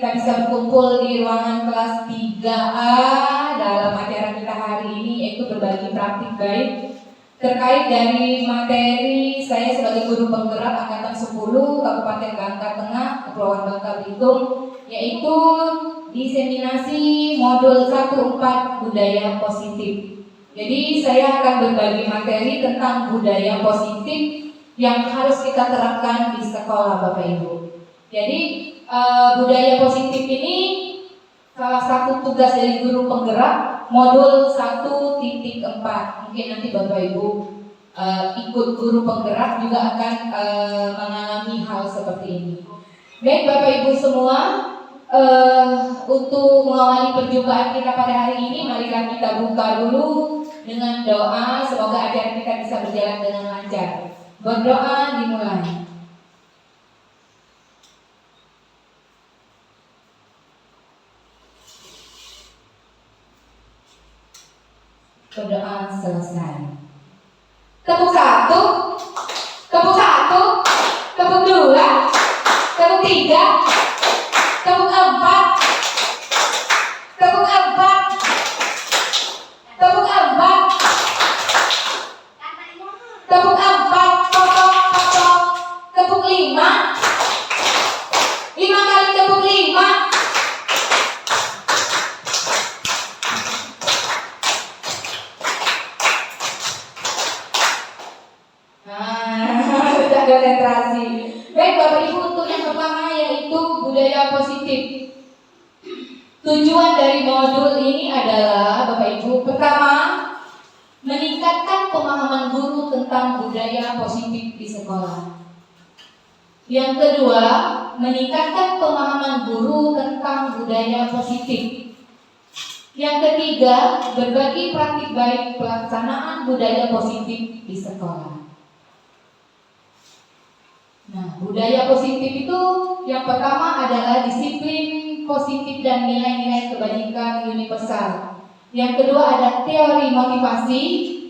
kita bisa berkumpul di ruangan kelas 3A dalam acara kita hari ini, yaitu berbagi praktik baik terkait dari materi saya sebagai guru penggerak angkatan 10 Kabupaten Bangka Tengah, Kepulauan Bangka Belitung, yaitu diseminasi modul 1/4 budaya positif. Jadi saya akan berbagi materi tentang budaya positif yang harus kita terapkan di sekolah Bapak Ibu. Jadi budaya positif ini salah satu tugas dari guru penggerak modul 1.4. Mungkin nanti Bapak Ibu ikut guru penggerak juga akan mengalami hal seperti ini. Baik Bapak Ibu semua, untuk mengawali perjumpaan kita pada hari ini, marilah kita buka dulu dengan doa. Semoga acara kita bisa berjalan dengan lancar. Berdoa dimulai. Berdoa selesai. Tepuk 1, tepuk 1, tepuk 2, tepuk 3, tepuk 4, tepuk 4, tepuk 4, tepuk 4, tepuk 5, 5 kali tepuk 5. Konsentrasi. Baik Bapak Ibu, untuk yang pertama yaitu budaya positif. Tujuan dari modul ini adalah Bapak Ibu, pertama, meningkatkan pemahaman guru tentang budaya positif di sekolah. Yang kedua, meningkatkan pemahaman guru tentang budaya positif. Yang ketiga, berbagi praktik baik pelaksanaan budaya positif di sekolah. Nah, budaya positif itu yang pertama adalah disiplin positif dan nilai-nilai kebajikan universal. Yang kedua ada teori motivasi.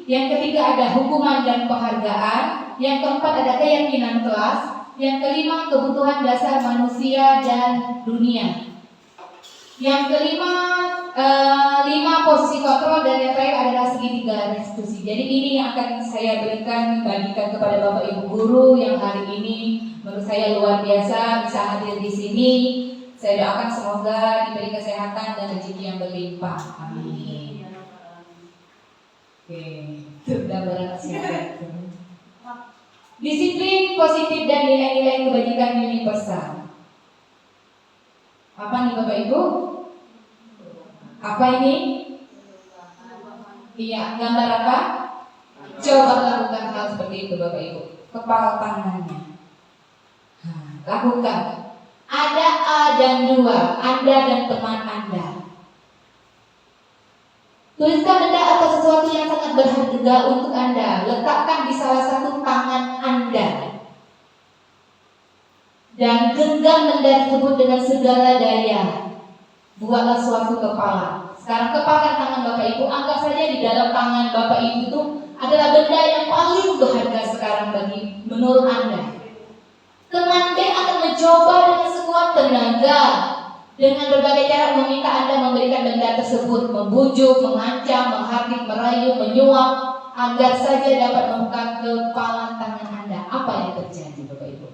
Yang ketiga ada hukuman dan penghargaan. Yang keempat ada keyakinan kelas. Yang kelima kebutuhan dasar manusia dan dunia. Yang kelima 5 posisi kontrol, dan yang terakhir adalah segitiga restitusi. Jadi ini yang akan saya bagikan kepada Bapak Ibu guru yang hari ini menurut saya luar biasa bisa hadir di sini. Saya doakan semoga diberi kesehatan dan rezeki yang berlimpah. Amin. Oke, sudah berhasil. Disiplin positif dan nilai-nilai kebajikan universal. Apa nih Bapak Ibu? Apa ini? Iya, gambar apa? Coba lakukan hal seperti itu Bapak Ibu. Kepala tangannya. Lakukan. Ada A dan 2, Anda dan teman Anda. Tuliskan benda atau sesuatu yang sangat berharga untuk Anda. Letakkan di salah satu tangan Anda. Dan genggam benda tersebut dengan segala daya. Buatlah suatu kepala. Sekarang kepalkan tangan Bapak Ibu. Anggap saja di dalam tangan Bapak Ibu itu adalah benda yang paling berharga sekarang bagi menurut Anda. Teman B akan mencoba dengan sekuat tenaga dengan berbagai cara meminta Anda memberikan benda tersebut, membujuk, mengancam, menghardik, merayu, menyuap, agar saja dapat membuka kepala tangan Anda. Apa yang terjadi Bapak Ibu?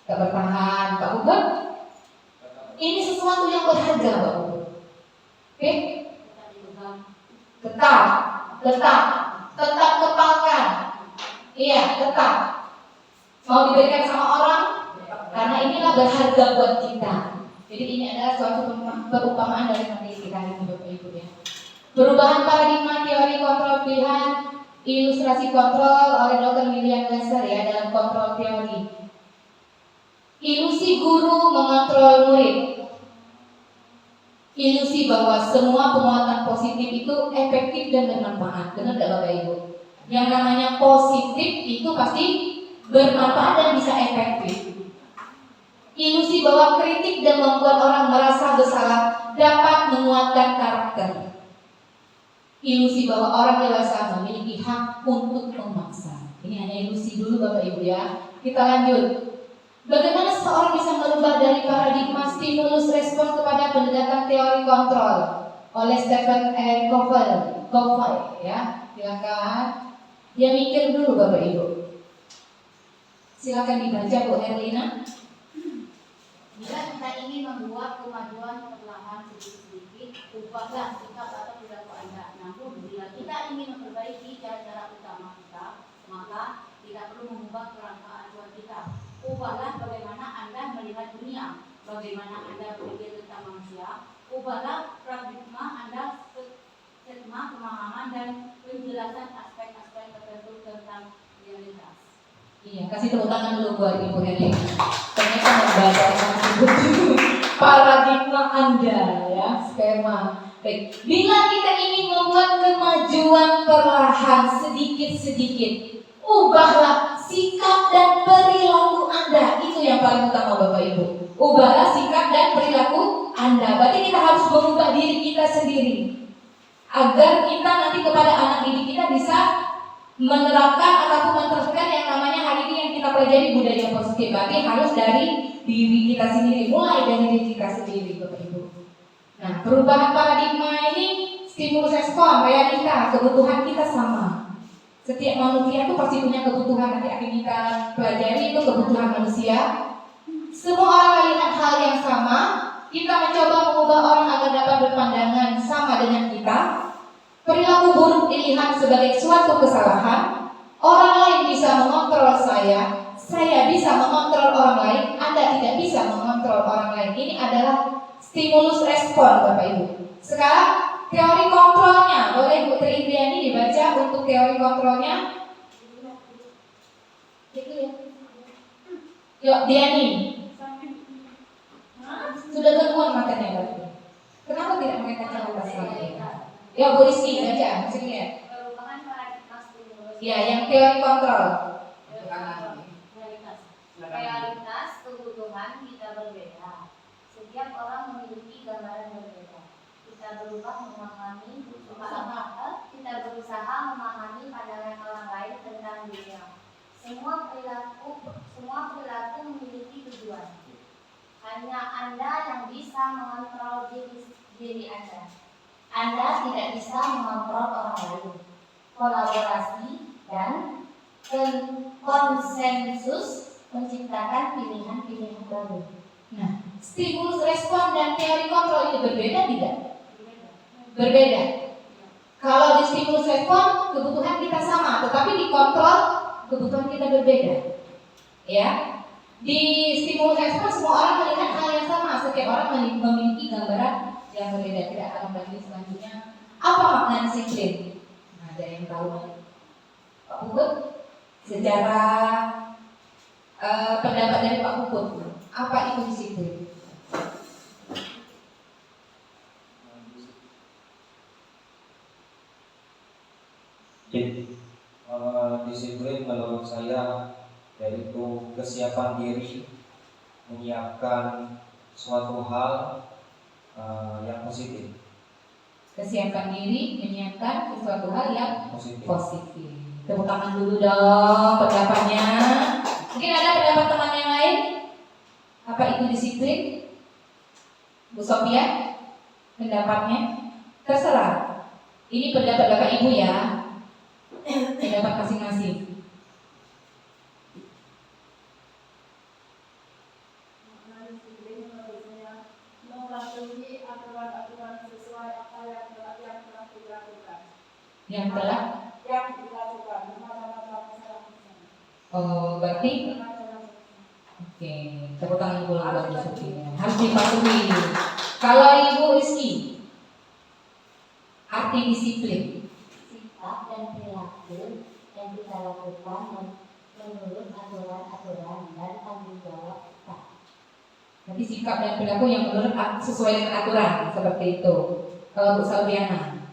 Tak bertahan, Pak Buka? Ini sesuatu yang berharga Bapak Ibu. Oke? Tetap kepalkan. Iya, tetap. Mau diberikan sama orang? Karena inilah berharga buat kita. Jadi ini adalah suatu perumpamaan dari materi kita ini Bapak Ibu ya. Perubahan paradigma teori kontrol pilihan, ilustrasi kontrol oleh Dr. William Glasser ya dalam kontrol teori. Ilusi guru mengontrol murid. Ilusi bahwa semua penguatan positif itu efektif dan bermanfaat. Benar tidak Bapak Ibu? Yang namanya positif itu pasti bermanfaat dan bisa efektif. Ilusi bahwa kritik dan membuat orang merasa bersalah dapat menguatkan karakter. Ilusi bahwa orang dewasa memiliki hak untuk memaksa. Ini hanya ilusi dulu Bapak Ibu ya. Kita lanjut. Bagaimana seseorang bisa merubah dari teori kontrol oleh Stephen Covey, ya. Silakan. Dia mikir dulu Bapak Ibu. Silakan dibaca Bu Herlina. Bila kita ingin membuat kemajuan perlahan sedikit-sedikit, ubahlah sikap atau perilaku Anda. Namun bila kita ingin memperbaiki cara-cara utama kita, maka tidak perlu mengubah kerangka acuan kita. Ubahlah bagaimana Anda melihat dunia, bagaimana Anda berpikir tentang manusia. Ubahlah paradigma Anda, skema pemahaman dan penjelasan aspek-aspek tertentu tentang realitas. Iya, kasih tepuk tangan dulu buat Ibu Herlina. Ternyata membaca paradigma Anda, ya, skema. Baik, bila kita ingin membuat kemajuan perlahan sedikit-sedikit, ubahlah sikap dan perilaku Anda. Itu yang paling utama Bapak Ibu. Ubahlah sikap dan perilaku Anda. Berarti kita harus mengubah diri kita sendiri, agar kita nanti kepada anak didik kita bisa menerapkan ataupun menerapkan yang namanya hari ini yang kita pelajari budaya positif. Berarti harus dari diri kita sendiri, mulai dari diri kita sendiri Bapak Ibu. Nah, perubahan paradigma ini stimulus respon, realita, kebutuhan kita sama. Setiap manusia itu pasti punya kebutuhan. Nanti akan kita pelajari itu kebutuhan manusia. Semua orang melihat hal yang sama. Kita mencoba mengubah orang agar dapat berpandangan sama dengan kita. Perilaku buruk dilihat sebagai suatu kesalahan. Orang lain bisa mengontrol saya bisa mengontrol orang lain, Anda tidak bisa mengontrol orang lain. Ini adalah stimulus respon Bapak Ibu. Sekarang teori kontrolnya, boleh Bu Tri Indriani dibaca untuk teori kontrolnya. Yuk Diani. Sudah keluar matanya Bapak. Kenapa tidak pakai kacamata lagi? Ya Bu Rizky baca, masih lihat. Perubahan paradigma stimulus. Ya, yang teori kontrol. Realitas kebutuhan kita berbeda. Setiap orang memiliki gambaran berbeda. Kita berusaha memahami pandangan orang lain tentang dunia. Semua perilaku memiliki tujuan. Hanya Anda yang bisa mengontrol diri Anda. Anda tidak bisa mengontrol orang lain. Kolaborasi dan konsensus menciptakan pilihan-pilihan baru. Nah, stimulus respon dan teori kontrol itu berbeda tidak? Berbeda. Kalau di stimulus respon kebutuhan kita sama, tetapi di kontrol kebutuhan kita berbeda. Ya, di stimulus respon semua orang melihat hal yang sama, setiap orang memiliki gambaran yang berbeda. Tidak akan membagi selanjutnya. Apa makna disiplin? Nah, ada yang tahu? Pak Puput, secara pendapat dari Pak Puput, apa itu disiplin? Disiplin menurut saya yaitu kesiapan diri menyiapkan suatu hal yang positif. Kesiapan diri menyiapkan sesuatu hal yang Positif. Tepuk tangan dulu dong pendapatnya. Mungkin ada pendapat teman yang lain? Apa itu disiplin? Bu Sophia, pendapatnya? Terserah. Ini pendapat Bapak Ibu ya. Pendapat masing-masing. Mematuhi aturan-aturan sesuai apa yang telah dilakukan. Yang telah? Yang dilakukan. Bermacam-macam. Oh, berarti? Oke, tepuk tangan dulu buat Bu Sophia. Harus dipatuhi. Kalau Ibu Rizky, arti disiplin? Sikap dan perilaku yang kita lakukan menurut aturan-aturan dan tanggung jawab kita. Nanti sikap dan perilaku yang menurut sesuai dengan aturan seperti itu. Kalau Bu Salviana?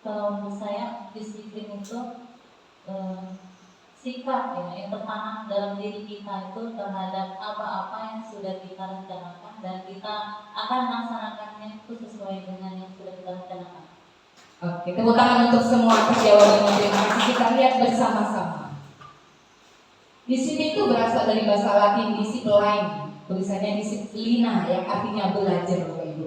Kalau menurut saya disiplin itu sikap ya yang tertanam dalam diri kita itu terhadap apa-apa yang sudah kita rencanakan dan kita akan melaksanakannya itu sesuai dengan yang sudah kita rencanakan. Oke, tepuk tangan untuk semua atas jawabannya. Terima kasih. Kita lihat bersama-sama. Disiplin itu berasal dari bahasa Latin discipline, Tulisannya disiplina yang artinya belajar Bapak Ibu.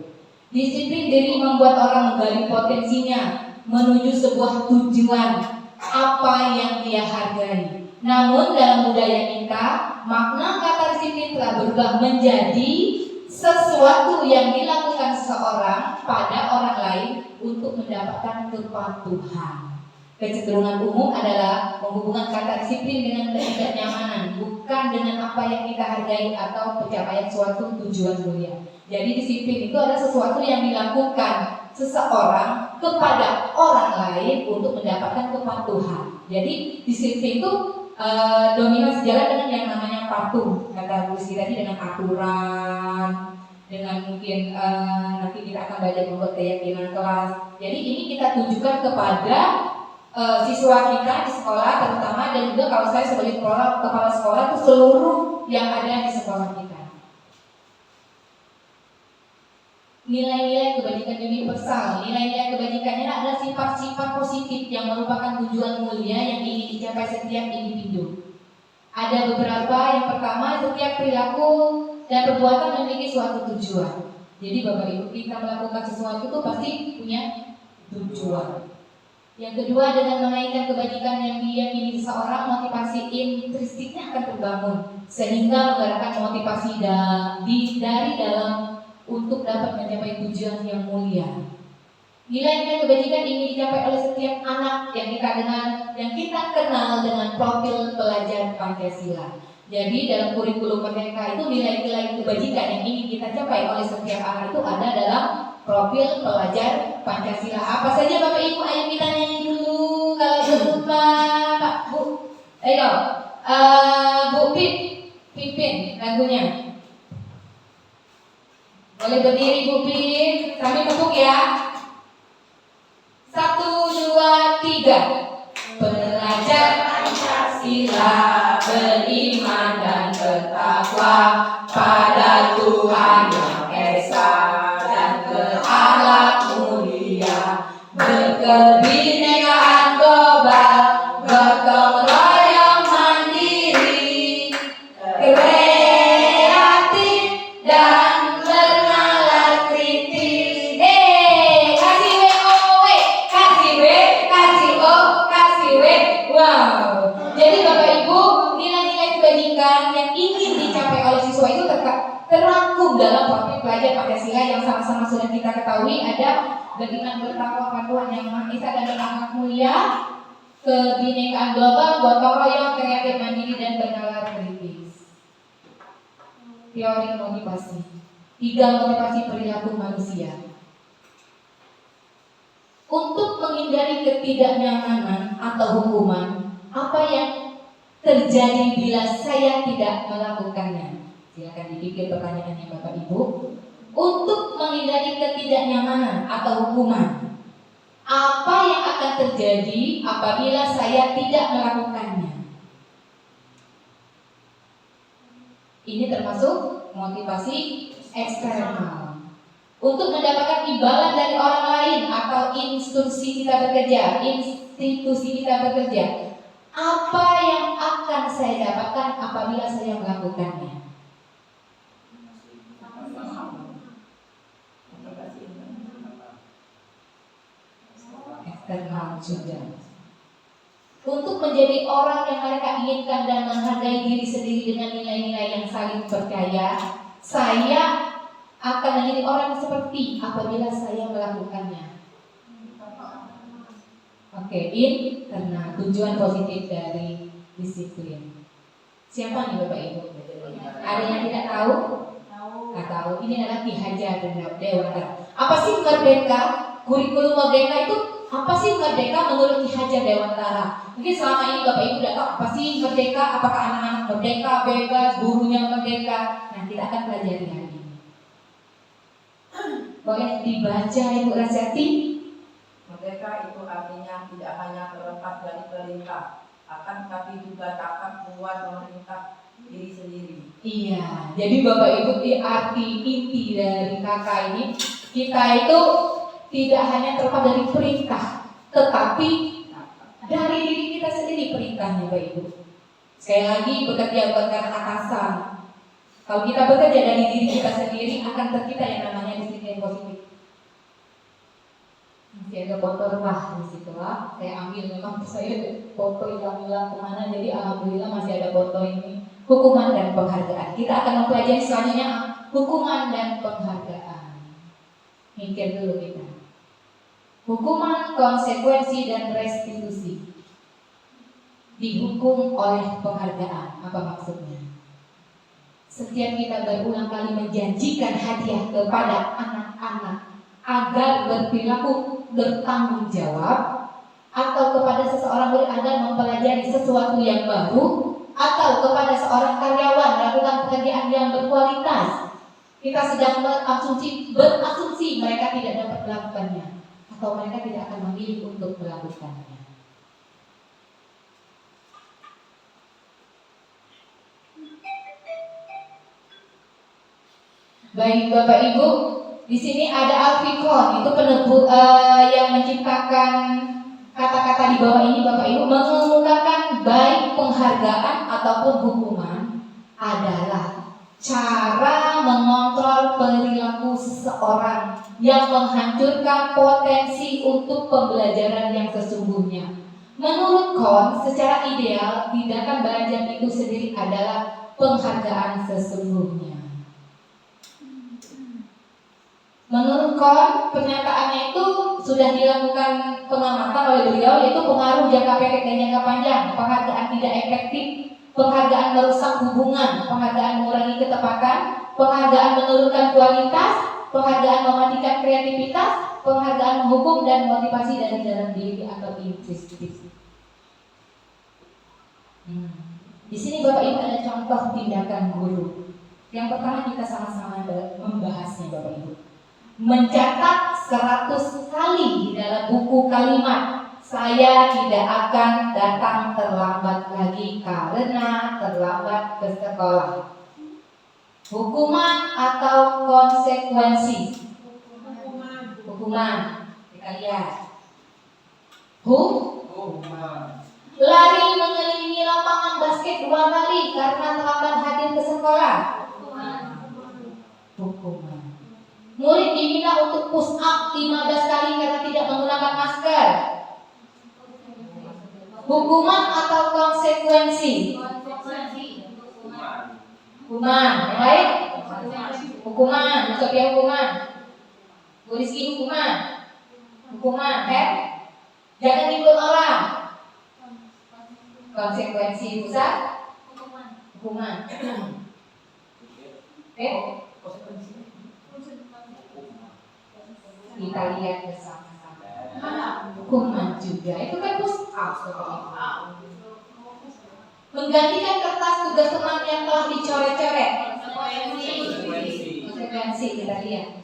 Disiplin diri membuat orang menggali potensinya menuju sebuah tujuan apa yang dia hargai. Namun dalam budaya kita, makna kata disiplin telah berubah menjadi sesuatu yang dilakukan seseorang pada orang lain untuk mendapatkan kepatuhan. Kecenderungan umum adalah menghubungkan kata disiplin dengan ketidaknyamanan, bukan dengan apa yang kita hargai atau pencapaian suatu tujuan mulia. Jadi disiplin itu adalah sesuatu yang dilakukan seseorang kepada orang lain untuk mendapatkan kepatuhan. Jadi disiplin itu dominan sejalan dengan yang namanya patuh. Kata Bu Sri tadi dengan aturan, dengan mungkin nanti kita akan belajar membuat keyakinan kelas. Jadi ini kita tujukan kepada siswa kita di sekolah terutama, dan juga kalau saya sebagai kepala sekolah itu seluruh yang ada di sekolah kita. Nilai-nilai kebajikan universal. Nilai-nilai kebajikannya adalah sifat-sifat positif yang merupakan tujuan mulia yang ingin dicapai setiap individu. Ada beberapa. Yang pertama, setiap perilaku dan perbuatan memiliki suatu tujuan. Jadi Bapak Ibu, kita melakukan sesuatu itu pasti punya tujuan. Yang kedua, dengan menaikkan kebajikan yang diyakini seseorang, motivasi intrinstiknya akan terbangun sehingga menggerakkan motivasi dari dalam untuk dapat mencapai tujuan yang mulia. Nilai-nilai kebajikan ingin dicapai oleh setiap anak yang kita kenal dengan profil pelajar Pancasila. Jadi dalam kurikulum Merdeka itu nilai-nilai kebajikan yang ingin kita capai oleh setiap anak itu ada dalam profil pelajar Pancasila. Apa saja Bapak Ibu? Ayo kita nyanyi dulu kalau lupa Pak Bu. Ayo Bu Pipin lagunya. Boleh berdiri Bu Pipin, sambil tepuk ya. 1, 2, 3. Belajar Pancasila, beriman dan bertakwa pada Tuhan Yang Esa dan berakhlak mulia, berkebinekaan global, gotong royong mandiri, kreatif dan bernalar kritis. Kasih W, kasih W, kasih O, kasih W. Wow. Jadi Bapak Ibu, nilai-nilai kebajikan yang ingin dicapai oleh siswa itu terangkum dalam profil pelajar Pancasila yang sama-sama sudah kita ketahui. Ada beriman bertakwa pada Tuhan Yang Maha Esa dan berakhlak mulia, kebinekaan global, gotong royong, kreatif mandiri dan bernalar kritis. Teori motivasi. 3 motivasi perilaku manusia. Untuk menghindari ketidaknyamanan atau hukuman, apa yang terjadi bila saya tidak melakukannya? Silakan dipikir pertanyaannya Bapak Ibu. Untuk menghindari ketidaknyamanan atau hukuman, apa yang akan terjadi apabila saya tidak melakukannya? Ini termasuk motivasi eksternal. Untuk mendapatkan imbalan dari orang lain atau institusi kita bekerja, apa yang akan saya dapatkan apabila saya melakukannya? Eksternal juga. Untuk menjadi orang yang mereka inginkan dan menghargai diri sendiri dengan nilai-nilai yang saling percaya, saya akan menjadi orang seperti apabila saya melakukannya. Oke, karena tujuan positif dari disiplin. Siapa nih Bapak Ibu? Ada yang tidak tahu? Nggak tahu. Ini adalah Ki Hajar Dewantara. Apa sih merdeka? Kurikulum merdeka itu apa sih merdeka menurut Ki Hajar Dewantara? Mungkin selama ini Bapak Ibu tidak tahu apa sih merdeka. Apakah anak-anak merdeka, bebas, gurunya merdeka? Nah, kita akan pelajari hari ini. Boleh dibaca Ibu Rasyati? Merdeka itu artinya tidak hanya terlepas dari perintah, akan tetapi juga dapat kuat memerintah diri sendiri. Iya, jadi Bapak Ibu, arti inti dari kata ini, kita itu tidak hanya terlepas dari perintah, tetapi dari diri kita sendiri perintahnya Bapak Ibu. Sekali lagi, bekerja bukan karena atasan, Kalau kita bekerja dari diri kita sendiri, akan tercipta yang namanya disiplin positif. Masih ada foto rumah di situ lah. Saya ambil, memang saya foto hilang-hilang kemana, jadi alhamdulillah masih ada foto ini. Hukuman dan penghargaan. Kita akan mempelajari selanjutnya hukuman dan penghargaan. Mikir dulu kita. Hukuman, konsekuensi, dan restitusi. Dihukum oleh penghargaan. Apa maksudnya? Setiap kita berulang kali menjanjikan hadiah kepada anak-anak agar berperilaku bertanggung jawab, atau kepada seseorang agar mempelajari sesuatu yang baru, atau kepada seorang karyawan melakukan pekerjaan yang berkualitas, kita sedang berasumsi mereka tidak dapat melakukannya, atau mereka tidak akan memilih untuk melakukannya. Baik Bapak Ibu, di sini ada Alfikon, itu yang menciptakan kata-kata di bawah ini Bapak Ibu, mengemukakan baik penghargaan ataupun hukuman adalah cara mengontrol perilaku seseorang yang menghancurkan potensi untuk pembelajaran yang sesungguhnya. Menurut Kohn, secara ideal tindakan belajar itu sendiri adalah penghargaan sesungguhnya. Menurut Kohn, pernyataannya itu sudah dilakukan pengamatan oleh beliau, yaitu pengaruh jangka pendek dan jangka panjang, penghargaan tidak efektif, penghargaan merusak hubungan, penghargaan mengurangi ketepatan, penghargaan menurunkan kualitas, penghargaan mematikan kreativitas, penghargaan menghukum dan motivasi dari dalam diri atau introspeksi. Di sini Bapak Ibu ada contoh tindakan guru. Yang pertama kita sama-sama membahasnya Bapak Ibu. Mencatat 100 kali di dalam buku kalimat, saya tidak akan datang terlambat lagi karena terlambat ke sekolah. Hukuman atau konsekuensi? Hukuman. Kita lihat. Hukuman. Lari mengelilingi lapangan basket 2 kali karena terlambat hadir ke sekolah. Hukuman. Murid diminta untuk push up 15 kali karena tidak menggunakan masker. Hukuman atau konsekuensi? Hukuman. Yang lain? Hukuman. Sophia hukuman. Bu Rizky hukuman. Hukuman. Jangan ikut orang. Konsekuensi pusat? Hukuman. Kita lihat bersama-sama. Hukuman juga itu kan push up seperti itu. Menggantikan kertas tugas teman yang telah dicoret-coret. Konsekuensi kita lihat.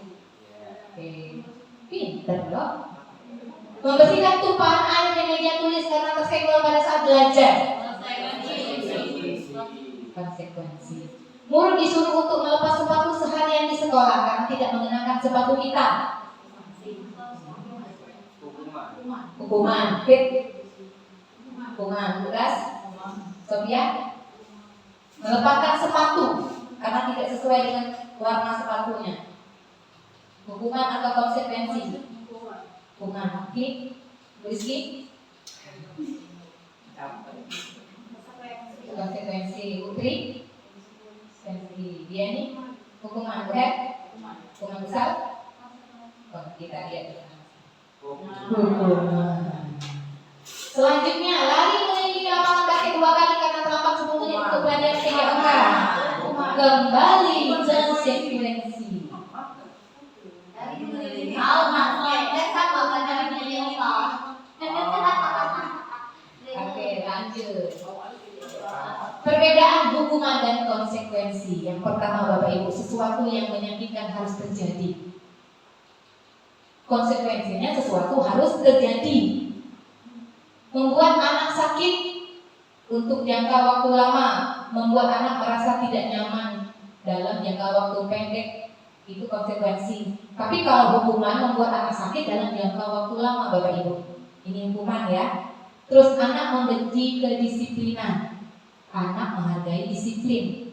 Pinter loh. Membersihkan tumpahan air di meja tulis karena tersenggol pada saat belajar. Konsekuensi. Murid disuruh untuk melepas sepatu seharian di sekolah karena tidak mengenakan sepatu hitam. Hukuman. Hukuman. Tugas Sophia melepaskan sepatu karena tidak sesuai dengan warna sepatunya. Hukuman atau konsekuensi? Hukuman. Rizky? Konsekuensi. Putri? Dia nih hukuman berat? Hukuman besar? Kita lihat. Selanjutnya, lari mengelilingi lapangan basket 2 kali karena terlambat 10 menit untuk belajar tiga angka. Kembali konsekuensi. Oke, lanjut. Perbedaan hukuman dan konsekuensi. Yang pertama Bapak Ibu, sesuatu yang menyakitkan harus terjadi. Konsekuensinya sesuatu harus terjadi. Membuat anak sakit untuk jangka waktu lama, membuat anak merasa tidak nyaman dalam jangka waktu pendek, itu konsekuensi. Tapi kalau hukuman membuat anak sakit dalam jangka waktu lama Bapak Ibu, ini hukuman ya. Terus anak membenci kedisiplinan, anak menghargai disiplin.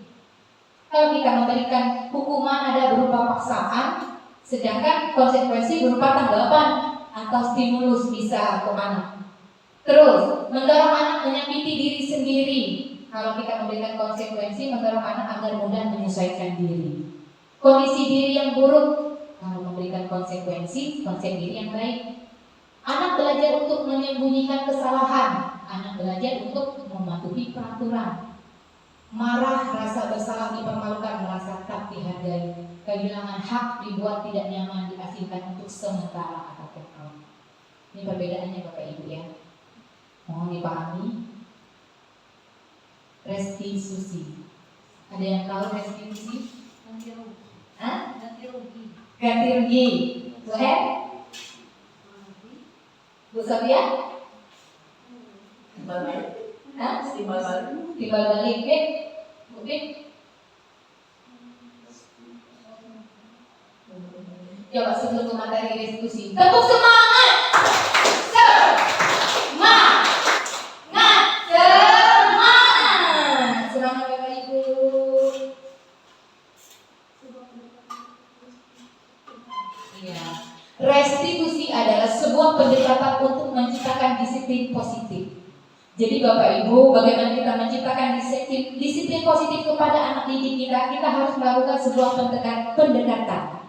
Kalau kita memberikan hukuman ada berupa paksaan, sedangkan konsekuensi berupa tanggapan atau stimulus bisa untuk anak. Terus, mendorong anak menyakiti diri sendiri. Kalau kita memberikan konsekuensi, mendorong anak agar mudah menyesuaikan diri. Kondisi diri yang buruk, kalau memberikan konsekuensi, konsep diri yang baik. Anak belajar untuk menyembunyikan kesalahan. Anak belajar untuk mematuhi peraturan. Marah, rasa bersalah, dipermalukan, merasa tak dihargai. Kehilangan hak, dibuat tidak nyaman, diasingkan untuk sementara atau kekal. Ini perbedaannya Bapak Ibu ya. Mohon dipahami. Restitusi. Ada yang tahu restitusi? Ganti rugi. Hah? Ganti rugi. Ganti rugi. Boleh? Bu Sofia? Timbal balik. Hah? Timbal balik. Timbal balik, Bek? Bu Bek? Coba sebelum ke materi restitusi. Tepuk semangat! Semangat! Semangat! Semangat Bapak Ibu. Iya. Restitusi adalah sebuah pendekatan untuk menciptakan disiplin positif. Jadi Bapak Ibu, bagaimana kita menciptakan disiplin positif kepada anak didik kita? Kita harus melakukan sebuah pendekatan.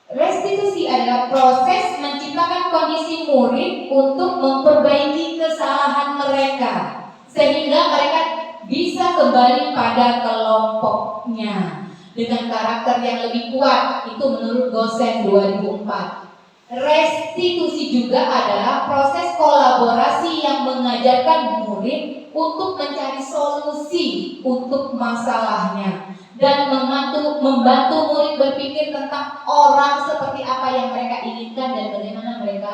Restitusi adalah proses menciptakan kondisi murid untuk memperbaiki kesalahan mereka sehingga mereka bisa kembali pada kelompoknya dengan karakter yang lebih kuat. Itu menurut Gosen 2004. Restitusi juga adalah proses kolaborasi yang mengajarkan murid untuk mencari solusi untuk masalahnya dan membantu murid berpikir tentang orang seperti apa yang mereka inginkan dan bagaimana mereka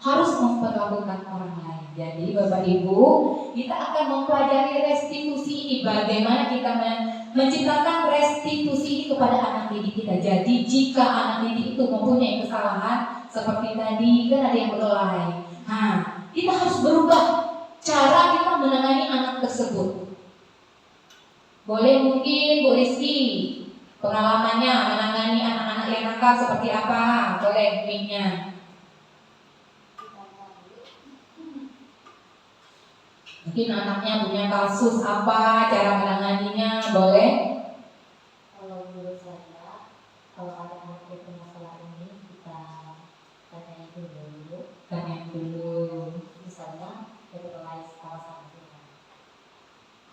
harus memperlakukan orang lain. Jadi Bapak Ibu, kita akan mempelajari restitusi ini, bagaimana kita menciptakan restitusi ini kepada anak didik kita. Jadi jika anak didik itu mempunyai kesalahan seperti tadi kan ada yang berkelahi, kita harus berubah cara kita menangani anak tersebut. Boleh mungkin Bu Rizky pengalamannya menangani anak-anak yang nakal seperti apa? Boleh mic-nya. Mungkin anaknya punya kasus apa, cara menanganinya, boleh? Kalau menurut saya, kalau ada anak yang punya masalah ini, kita tanyain dulu. Misalnya berkelahi sama kita,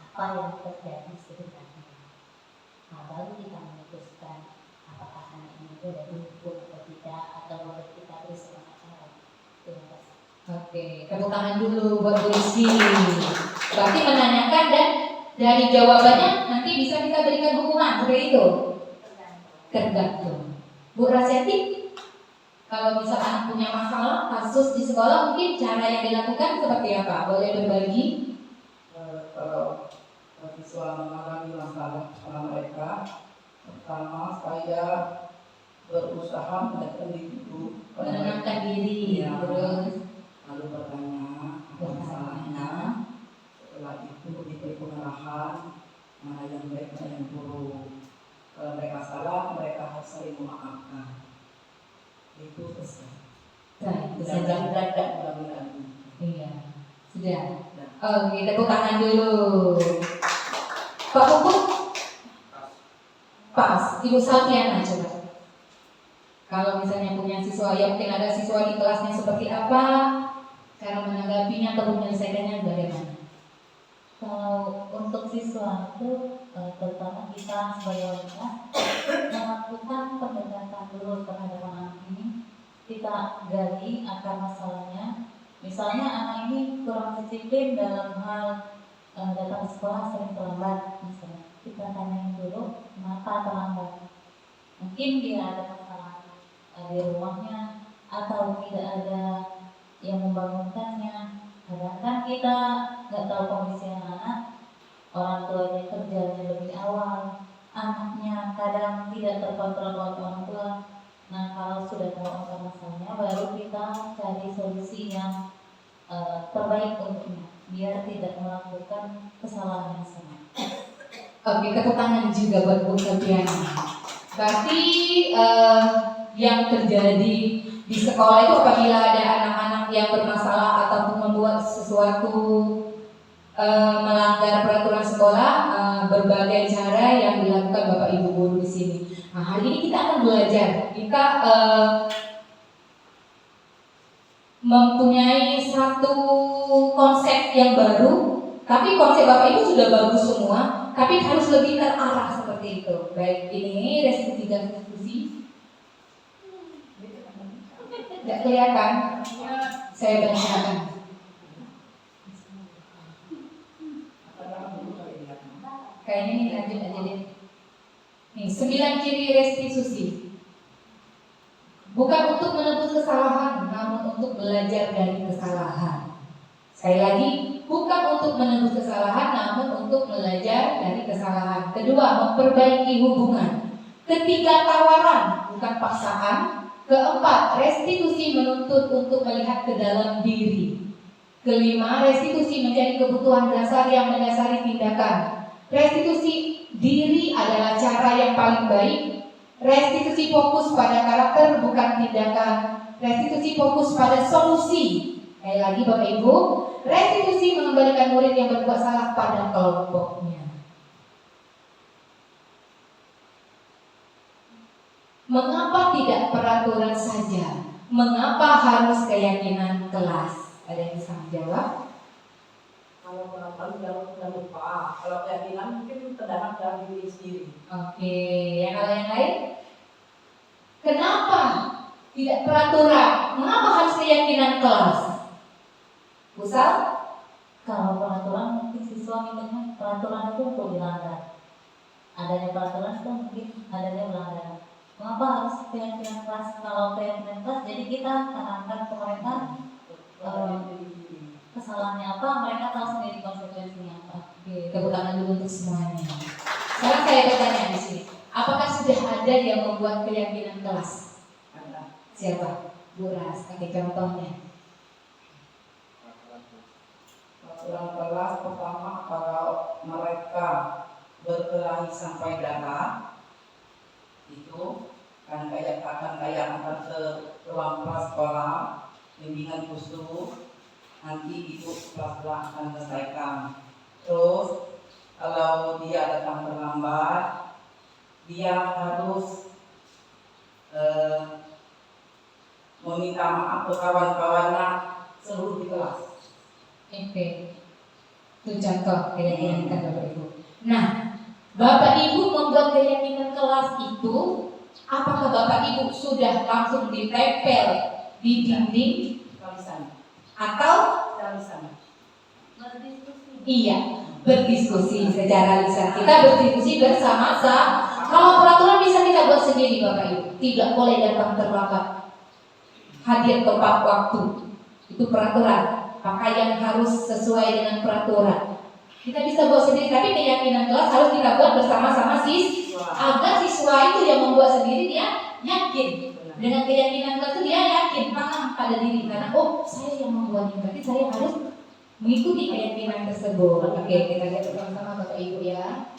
apa yang terjadi sebenarnya. Nah, baru kita memutuskan apakah anak ini boleh dihukum atau tidak, atau boleh kita beri semangat cara. Terima kasih. Oke, tepuk tangan dulu buat Bu Rizky. Berarti menanyakan dan dari jawabannya nanti bisa kita berikan hukuman, seperti itu? Tergantung. Bu Rasyati, kalau misal anak punya masalah, kasus di sekolah, mungkin cara yang dilakukan seperti apa? Boleh berbagi? Kalau siswa mengalami masalah sama mereka, pertama saya berusaha Menenangkan diri, Ya. terus lalu bertanya apa masalahnya. Setelah itu diberi pengarahan mana yang baik mana yang buruk. Kalau mereka salah, mereka harus saling memaafkan. Itu selesai. itu Dan saja. tidak mudah-mudahan. Iya, sudah. Oke, tepuk tangan dulu. Pak Puput? Pas. Ibu Salviana coba. Kalau misalnya punya siswa, ya mungkin ada siswa di kelasnya seperti apa, cara menanggapinya atau menyelesaikannya bagaimana? Kalau untuk siswa itu, terutama kita sebagai wanita melakukan pendekatan dulu terhadap anak ini. Kita gali akar masalahnya. Misalnya anak ini kurang disiplin dalam hal datang ke sekolah sering terlambat, misalnya kita tanyain dulu kenapa terlambat. Mungkin dia ada masalah di rumahnya atau tidak ada yang membangunkannya. Kadang-kadang kita nggak tahu kondisi anak, orang tuanya kerjanya lebih awal, anaknya kadang tidak terkontrol oleh orang tua. Nah, kalau sudah tahu akar masalahnya, baru kita cari solusi yang terbaik untuknya. biar tidak melakukan kesalahan yang sama. Oke, tepuk tangan juga buat Bu Febriana. Berarti yang terjadi di sekolah itu apabila ada anak-anak yang bermasalah ataupun membuat sesuatu melanggar peraturan sekolah, berbagai cara yang dilakukan Bapak Ibu guru di sini. Nah, hari ini kita akan belajar. Kita mempunyai satu konsep yang baru, tapi konsep Bapak Ibu sudah bagus semua, tapi harus lebih terarah seperti itu. Baik, ini restitusi dan restitusi. Tidak kelihatan, saya bacakan. Kayaknya ini lanjut aja deh. Nih, 9 ciri restitusi. Bukan untuk menebus kesalahan, namun untuk belajar dari kesalahan. Sekali lagi, bukan untuk menebus kesalahan, namun untuk belajar dari kesalahan. Kedua, memperbaiki hubungan. Ketiga, tawaran, bukan paksaan. Keempat, restitusi menuntut untuk melihat ke dalam diri. Kelima, restitusi menjadi kebutuhan dasar yang mendasari tindakan. Restitusi diri adalah cara yang paling baik. Restitusi fokus pada karakter bukan tindakan. Restitusi fokus pada solusi. Sekali lagi Bapak Ibu, restitusi mengembalikan murid yang berbuat salah pada kelompoknya. Mengapa tidak peraturan saja? Mengapa harus keyakinan kelas? Ada yang bisa menjawab? Kalau peraturan jangan lupa, kalau keyakinan mungkin terdapat dalam diri sendiri. Oke, yang lain? Kenapa tidak peraturan? Mengapa harus keyakinan kelas? Pusat? Kalau peraturan mungkin siswa mikirnya peraturan itu untuk dilanggar. Adanya peraturan itu mungkin adanya melanggar. Mengapa harus keyakinan kelas? Kalau keyakinan kelas, jadi kita tanamkan ke mereka kesalahannya apa, mereka tahu sendiri konsekuensinya apa. Oke, tepuk tangan dulu untuk semuanya. Sekarang saya bertanya di sini, apakah sudah ada yang membuat keyakinan kelas? Ada. Siapa? Bu Ras. Oke, contohnya. Peraturan kelas pertama, kalau mereka berkelahi sampai darah, itu akan kayak akan ke ruang kelas sekolah, bimbingan khusus. Nanti itu kelas-kelas akan selesaikan. Terus kalau dia datang terlambat, dia harus meminta maaf ke kawan-kawannya seluruh di kelas. Oke, itu contoh keyakinan Bapak Ibu. Nah, Bapak Ibu membuat keyakinan kelas itu, apakah Bapak Ibu sudah langsung ditempel di dinding Tulisan, atau tulisan. iya berdiskusi secara lisan? Kita berdiskusi bersama-sama. Kalau peraturan bisa kita buat sendiri Bapak Ibu. Tidak boleh datang terlambat, hadir tepat waktu. Itu peraturan. Pakaian harus sesuai dengan peraturan. Kita bisa buat sendiri, tapi keyakinan kelas harus kita buat bersama-sama agar siswa itu yang membuat sendiri dia yakin. Dengan keyakinan kelas itu dia yakin, paham pada diri. Karena saya yang membuat ini, berarti saya harus mengikuti keyakinan tersebut. Oke, kita lihat bersama-sama Bapak Ibu ya.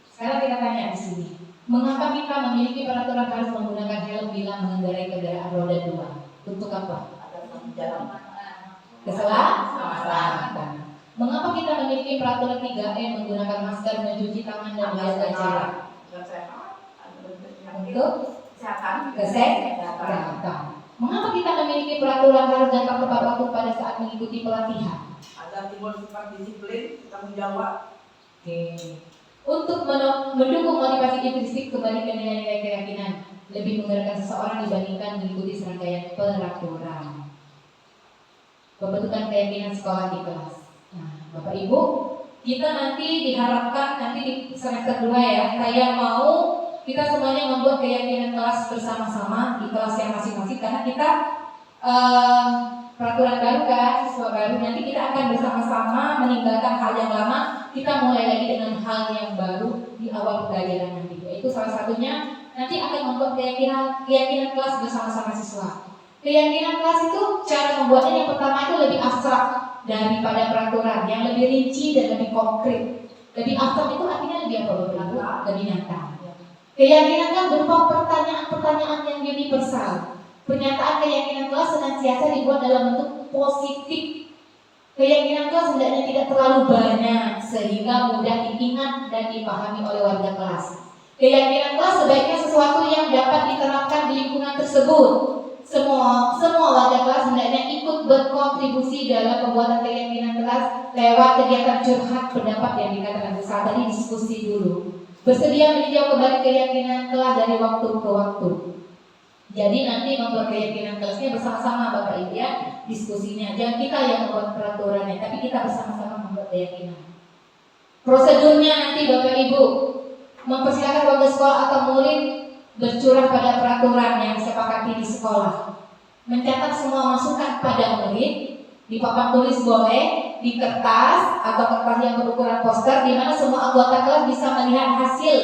Sekarang kita tanya di sini, mengapa kita memiliki peraturan harus menggunakan helm bila mengendarai kendaraan roda 2? Untuk apa? Keselamatan. Mengapa kita memiliki peraturan 3M menggunakan masker, mencuci tangan dan menjaga jarak? Untuk kesehatan. Mengapa kita memiliki peraturan harus datang tepat waktu pada saat mengikuti pelatihan? Agar timbul sifat disiplin, tanggung jawab. Oke. Untuk mendukung motivasi intrinsik kembali ke nilai-nilai keyakinan, lebih menggerakkan seseorang dibandingkan mengikuti serangkaian peraturan. Pembentukan keyakinan sekolah di kelas. Nah, Bapak Ibu, kita nanti diharapkan nanti di semester 2 ya, saya mau kita semuanya membuat keyakinan kelas bersama-sama di kelas yang masing-masing, karena kita peraturan baru kan, siswa baru, nanti kita akan bersama-sama meninggalkan hal yang lama, kita mulai lagi dengan hal yang baru di awal pembelajaran nanti. Yaitu salah satunya nanti akan membuat keyakinan kelas bersama-sama siswa. Keyakinan kelas itu cara membuatnya yang pertama itu lebih abstrak, daripada peraturan yang lebih rinci dan lebih konkret. Lebih abstrak itu artinya lebih apa Bapak Ibu? Lebih nyata. Keyakinan kelas berupa pertanyaan-pertanyaan yang universal. Pernyataan keyakinan kelas senantiasa dibuat dalam bentuk positif. Keyakinan kelas hendaknya tidak terlalu banyak sehingga mudah diingat dan dipahami oleh warga kelas. Keyakinan kelas sebaiknya sesuatu yang dapat diterapkan di lingkungan tersebut. Semua warga kelas hendaknya ikut berkontribusi dalam pembuatan keyakinan kelas lewat kegiatan curhat pendapat yang dikatakan saat tadi, diskusi dulu. Bersedia meninjau kembali keyakinan kelas dari waktu ke waktu. Jadi nanti membuat keyakinan kelasnya bersama-sama Bapak Ibu ya, diskusinya. Jangan kita yang membuat peraturannya, tapi kita bersama-sama membuat keyakinan. Prosedurnya nanti Bapak Ibu mempersilakan warga sekolah atau murid bercurah pada peraturan yang disepakati di sekolah. Mencatat semua masukan pada murid, di papan tulis boleh, di kertas atau kertas yang berukuran poster, di mana semua anggota kelas bisa melihat hasil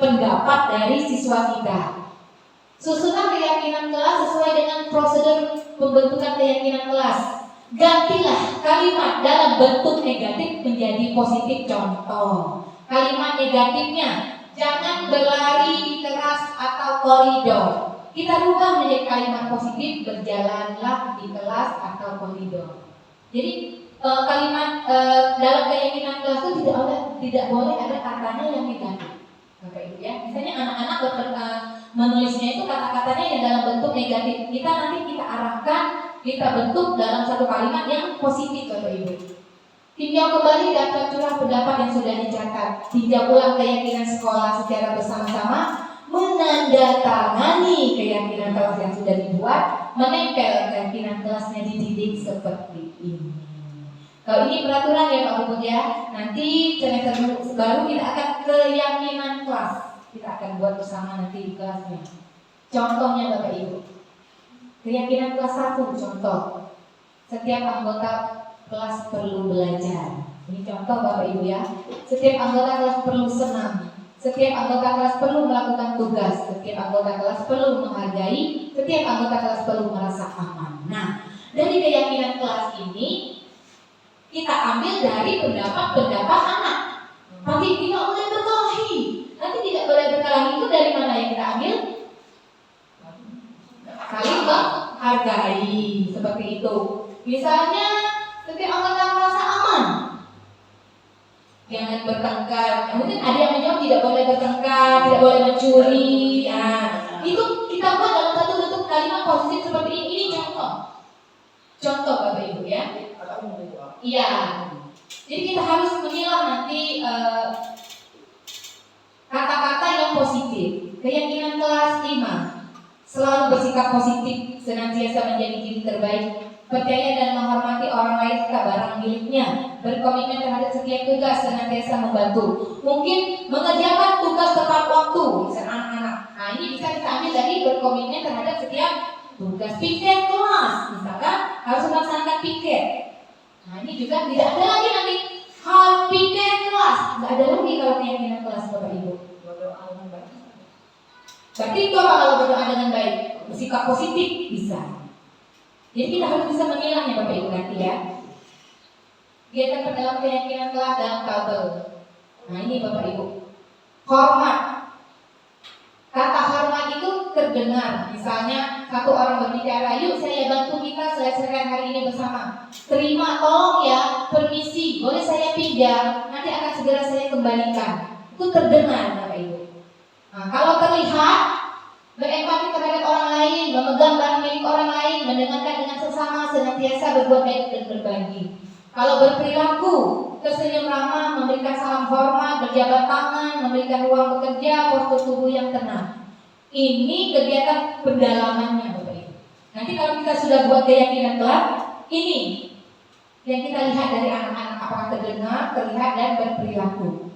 pendapat dari siswa kita. Susunan keyakinan kelas sesuai dengan prosedur pembentukan keyakinan kelas. Gantilah kalimat dalam bentuk negatif menjadi positif. Contoh, kalimat negatifnya jangan berlari di teras atau koridor. Kita rubah menjadi kalimat positif, berjalanlah di kelas atau koridor. Jadi kalimat dalam keyakinan kelas itu tidak boleh ada katanya yang negatif, Bapak Ibu ya. Misalnya anak-anak menulisnya itu kata-katanya yang dalam bentuk negatif. Kita arahkan, kita bentuk dalam satu kalimat yang positif, Bapak Ibu. Tinjau kembali daftar curah pendapat yang sudah dicatat. Tinjau ulang keyakinan sekolah secara bersama-sama. Menandatangani keyakinan kelas yang sudah dibuat. Menempel keyakinan kelasnya di dinding seperti ini. Kalau ini peraturan ya Pak Ibu ya. Nanti semester baru kita akan keyakinan kelas. Kita akan buat bersama nanti di kelasnya. Contohnya Bapak Ibu. Keyakinan kelas 1 contoh. Setiap anggota kelas perlu belajar. Ini contoh Bapak Ibu ya. Setiap anggota kelas perlu senang. Setiap anggota kelas perlu melakukan tugas. Setiap anggota kelas perlu menghargai. Setiap anggota kelas perlu merasa aman. Nah, dari keyakinan kelas ini kita ambil dari pendapat-pendapat anak. Tapi tidak boleh berkelahi. Nanti tidak boleh berkelahi itu dari mana yang kita ambil? Saling menghargai. Seperti itu. Misalnya setiap anggota merasa aman. Jangan bertengkar. Mungkin ada yang menjawab tidak boleh bertengkar, tidak boleh mencuri. Nah, itu kita buat dalam satu bentuk kalimat positif seperti ini. Ini contoh. Contoh Bapak Ibu ya. Iya. Jadi kita harus memilah nanti kata-kata yang positif. Keyakinan kelas 5. Selalu bersikap positif, senantiasa menjadi diri terbaik. Percaya dan menghormati orang lain serta barang miliknya. Berkomitmen terhadap setiap tugas, senantiasa membantu. Mungkin mengerjakan tugas tepat waktu, misalnya anak-anak. Nah ini bisa kita ambil dari berkomitmen terhadap setiap tugas. Piket kelas, misalkan harus melaksanakan piket. Nah ini juga tidak ada lagi nanti hal piket kelas. Tidak ada lagi kalau keyakinan kelas Bapak Ibu. Berarti itu apa kalau berdoa dengan baik? Bersikap positif bisa. Jadi kita harus bisa menilainya Bapak Ibu nanti ya. Kegiatan dalam keyakinan kelas dalam tabel. Nah ini Bapak Ibu. Hormat. Kata hormat itu terdengar. Misalnya satu orang berbicara, yuk saya bantu kita selesaikan hari ini bersama. Terima, tolong ya, permisi, boleh saya pinjam, nanti akan segera saya kembalikan. Itu terdengar Bapak Ibu. Nah, kalau terlihat berempati terhadap orang lain, memegang barang milik orang lain, mendengarkan dengan sesama, senantiasa berbuat baik dan berbagi. Kalau berperilaku, tersenyum ramah, memberikan salam hormat, berjabat tangan, memberikan ruang bekerja, postur tubuh yang tenang. Ini kegiatan pendalamannya Bapak Ibu. Nanti kalau kita sudah buat keyakinan kelas, ini yang kita lihat dari anak-anak, apakah terdengar, terlihat dan berperilaku.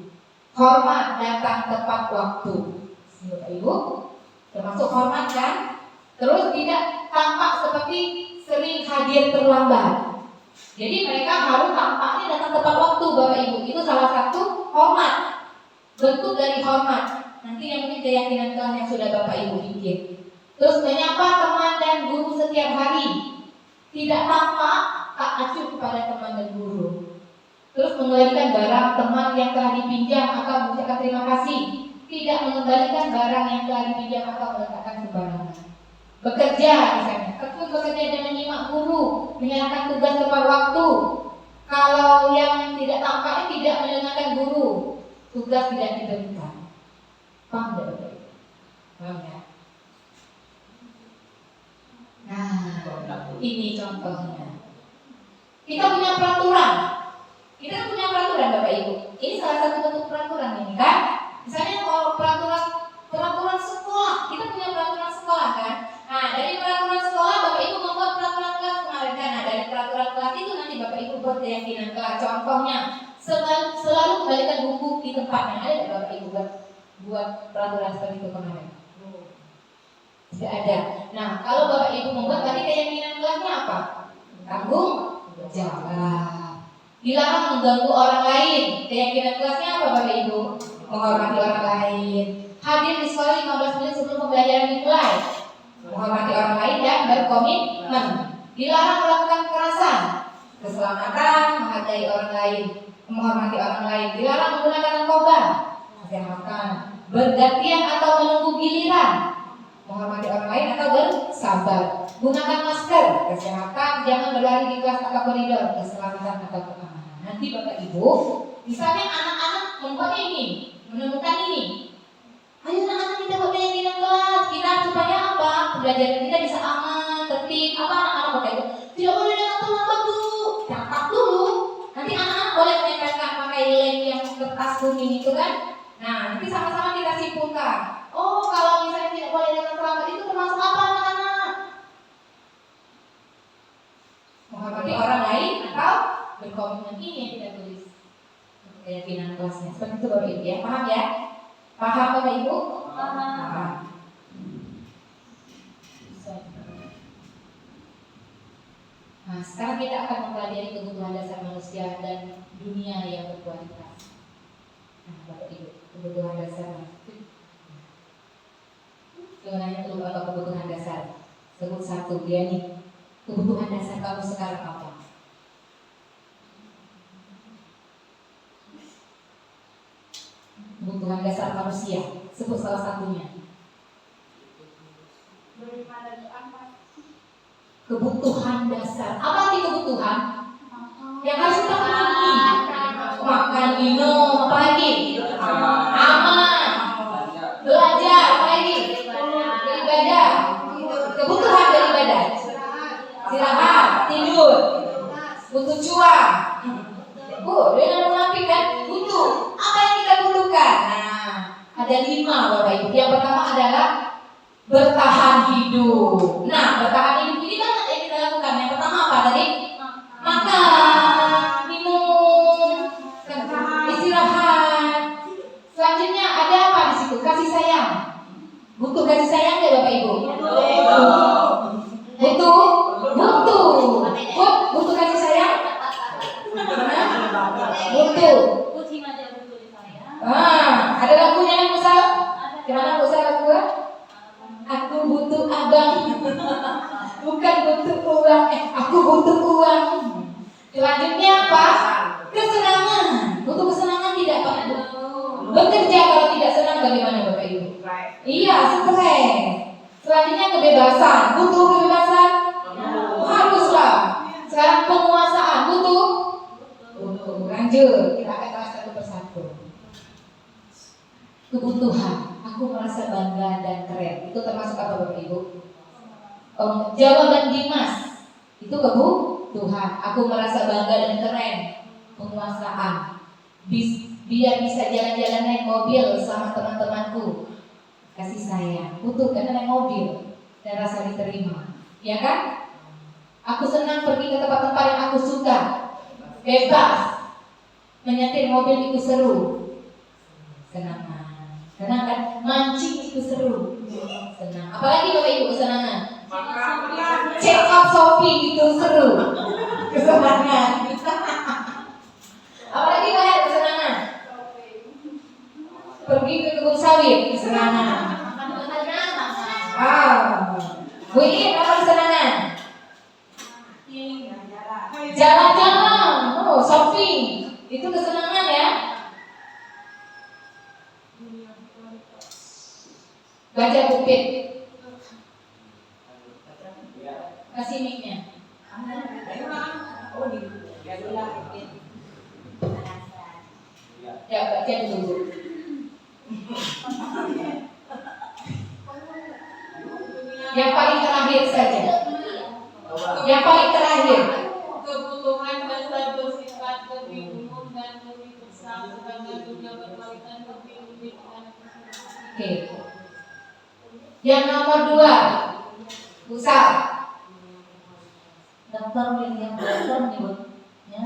Hormat, datang tepat waktu. Bapak Ibu, termasuk hormat kan? Terus tidak tampak seperti sering hadir terlambat. Jadi mereka harus tampaknya datang tepat waktu Bapak Ibu. Itu salah satu hormat. Bentuk dari hormat. Nanti yang mungkin keyakinan kelas yang sudah Bapak Ibu bikin. Terus menyapa teman dan guru setiap hari. Tidak tampak tak acuh kepada teman dan guru. Terus mengembalikan barang teman yang telah dipinjam atau mengucapkan terima kasih. Tidak mengembalikan barang yang telah dipinjam atau meletakkan sembarangan. Bekerja misalnya, tekun bekerja dan menyimak guru, menyerahkan tugas tepat waktu. Kalau yang tidak tampaknya tidak mendengarkan guru, tugas tidak diberikan. Paham tidak Bapak Ibu? Paham ya? Nah, ini contohnya. Kita punya peraturan. Kita punya peraturan Bapak Ibu. Ini salah satu bentuk peraturan ini kan. Misalnya kalau peraturan sekolah, kita punya peraturan sekolah kan. Nah, dari peraturan sekolah Bapak Ibu membuat peraturan kelas kemarin kan. Nah, dari peraturan kelas itu nanti Bapak Ibu buat keyakinan kelas. Contohnya, selalu kembalikan buku di tempatnya. Ada nggak Bapak Ibu buat peraturan seperti itu kemarin? Tidak ada. Nah, kalau Bapak Ibu membuat tadi keyakinan kelasnya apa? Tanggung jawab. Dilarang mengganggu orang lain. Keyakinan kelasnya apa Bapak Ibu? Menghormati orang lain. Hadir di sekolah 15 menit sebelum pembelajaran dimulai. Menghormati orang lain dan berkomitmen. Dilarang melakukan kekerasan. Keselamatan, menghargai orang lain, menghormati orang lain. Dilarang menggunakan narkoba. Kesehatan. Bergantian atau menunggu giliran. Menghormati orang lain atau bersabar. Gunakan masker. Kesehatan. Jangan berlari di kelas atau koridor. Keselamatan atau keamanan. Nanti Bapak Ibu, misalnya anak-anak membuatnya ini, menemukan ini. Ayo anak-anak kita buat keyakinan kelas. Kita supaya apa? Pembelajaran kita bisa aman, tertib. Apa anak-anak Bapak Ibu? Tidak boleh dengan terlambat dulu. Catat dulu. Nanti anak-anak boleh menempelkan pakai lem yang kertas kuning itu kan. Nah, nanti sama-sama kita simpulkan. Oh, kalau misalnya tidak boleh datang terlambat itu termasuk apa anak-anak? Menghormati orang lain atau berkomitmen, ini yang kita tulis keyakinan kelasnya. Seperti itu Bapak Ibu ya, paham ya? Paham Bapak Ibu? Paham. Nah, sekarang kita akan mempelajari kebutuhan dasar manusia dan dunia yang berkualitas. Nah, Bapak Ibu, kebutuhan dasar manusia. Sebenarnya dulu apa kebutuhan dasar? Sebut satu, dia nih. Kebutuhan dasar kamu sekarang apa? Kebutuhan dasar manusia. Sebut salah satunya. Kebutuhan dasar. Apa arti kebutuhan? Yang harus kita penuhi. Makan, minum, apa lagi? Aman. Belajar, apa lagi? Beribadah. Kebutuhan beribadah. Istirahat, tidur. Butuh cuan. Dengan munafik kan butuh. Apa yang kita butuhkan? Nah, ada 5 Bapak Ibu. Yang pertama adalah bertahan hidup. Nah, bertahan hidup ini kan yang kita lakukan. Yang pertama apa tadi? Makan, minum, istirahat. Selanjutnya ada apa di situ? Kasih sayang. Butuh kasih sayang nggak Bapak Ibu? Butuh. Butuh kasih sayang? Butuh. Ada lagunya kan Musal? Gimana Musal lagu? Aku butuh abang. Bukan butuh uang. Aku butuh uang. Selanjutnya apa? Kesenangan. Butuh kesenangan tidak Pak? Bekerja kalau tidak senang bagaimana Bapak Ibu? Iya, stres. Selanjutnya kebebasan. Butuh kebebasan? Haruslah. Sekarang penguasaan. Butuh. Lanjut, kita akan bahas satu persatu. Kebutuhan. Aku merasa bangga dan keren. Itu termasuk apa Bapak Ibu? Jawaban Dimas. Itu kebutuhan. Aku merasa bangga dan keren. Penguasaan. Biar bisa jalan-jalan naik mobil sama teman-temanku. Kasih sayang. Butuh karena naik mobil dan rasa diterima. Ya kan? Aku senang pergi ke tempat-tempat yang aku suka. Bebas. Menyetir mobil itu seru. Senang kan? Mancing itu seru. Senang. Apalagi Bapak Ibu kesenangan? Check out shopping itu seru. Kesenangan. Apalagi banyak kesenangan? Pergi ke kebun sawit, kesenangan. Bu Iin, apa kesenangan? Baca Bukit. Kasih mic-nya. Ya, baca dulu. Yang paling terakhir saja. Yang paling terakhir. Kebutuhan dasar bersifat lebih umum dan lebih besar, sedangkan dunia berkualitas lebih rumit dan Oke. Yang nomor 2, Usah. Dr. William Blaser menyebutnya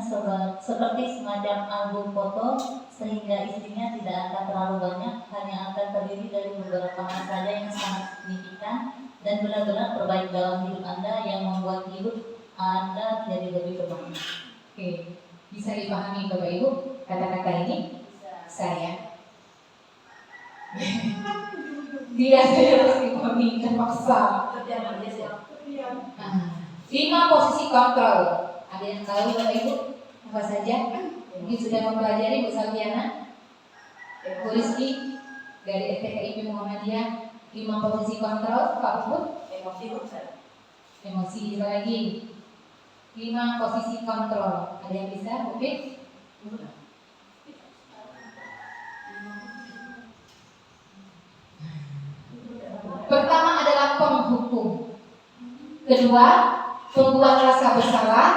seperti semacam album foto, sehingga isinya tidak akan terlalu banyak, hanya akan terdiri dari beberapa hal saja yang sangat signifikan dan benar-benar terbaik dalam hidup Anda yang membuat hidup Anda menjadi lebih bermakna. Oke. Bisa dipahami Bapak Ibu kata-kata ini? Saya. Dia saya harus dipahami terpaksa. 5 posisi kontrol. Ada yang tahu Bapak Ibu apa saja? Mungkin sudah mempelajari Bu Salviana, Bu Rizky dari STKIP Muhammadiyah. 5 posisi kontrol, Pak Puput. Emosi juga lagi. 5 posisi kontrol. Ada yang bisa? Mungkin? Pertama adalah penghukum. Kedua, pembuat rasa bersalah.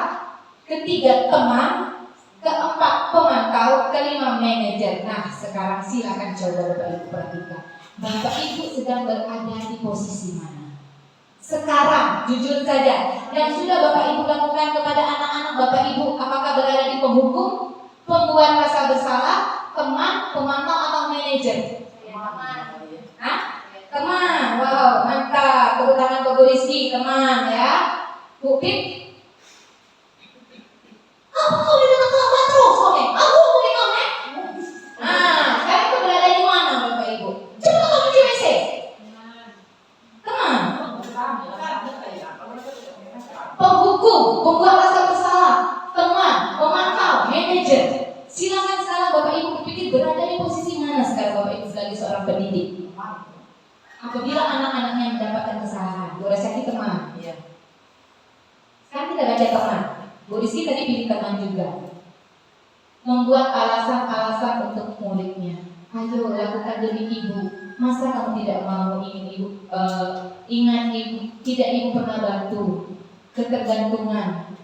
Ketiga, teman. Keempat, pemantau. Kelima, manajer. Nah, sekarang silakan coba Bapak Ibu perhatikan. Bapak Ibu sedang berada di posisi mana? Sekarang, jujur saja, yang sudah Bapak Ibu lakukan kepada anak-anak Bapak Ibu, apakah berada di penghukum, pembuat rasa bersalah, teman, pemantau, atau manajer? Hah? Teman, wow, mantap. Tepuk tangan ke Bu Rizky, teman ya. Bu Pip, apa kau dengan kawan terus, oke? Aku mungkin kamu. Sekarang itu berada di mana Bapak Ibu? Coba kamu di WC. Teman, penghukum, pembuat rasa bersalah, teman, pemantau, manajer. Silakan sekarang Bapak Ibu berpikir berada di posisi mana sekarang Bapak Ibu sebagai seorang pendidik. Apabila anak-anaknya mendapatkan kesalahan, Bu Resyaki teman. Sekarang kita baca teman. Bu Rizky tadi pilih teman juga. Membuat alasan-alasan untuk muridnya. Ayo lakukan demi ibu. Masa kamu tidak mau ingin ibu? Ingat ibu, tidak ibu pernah bantu. Ketergantungan.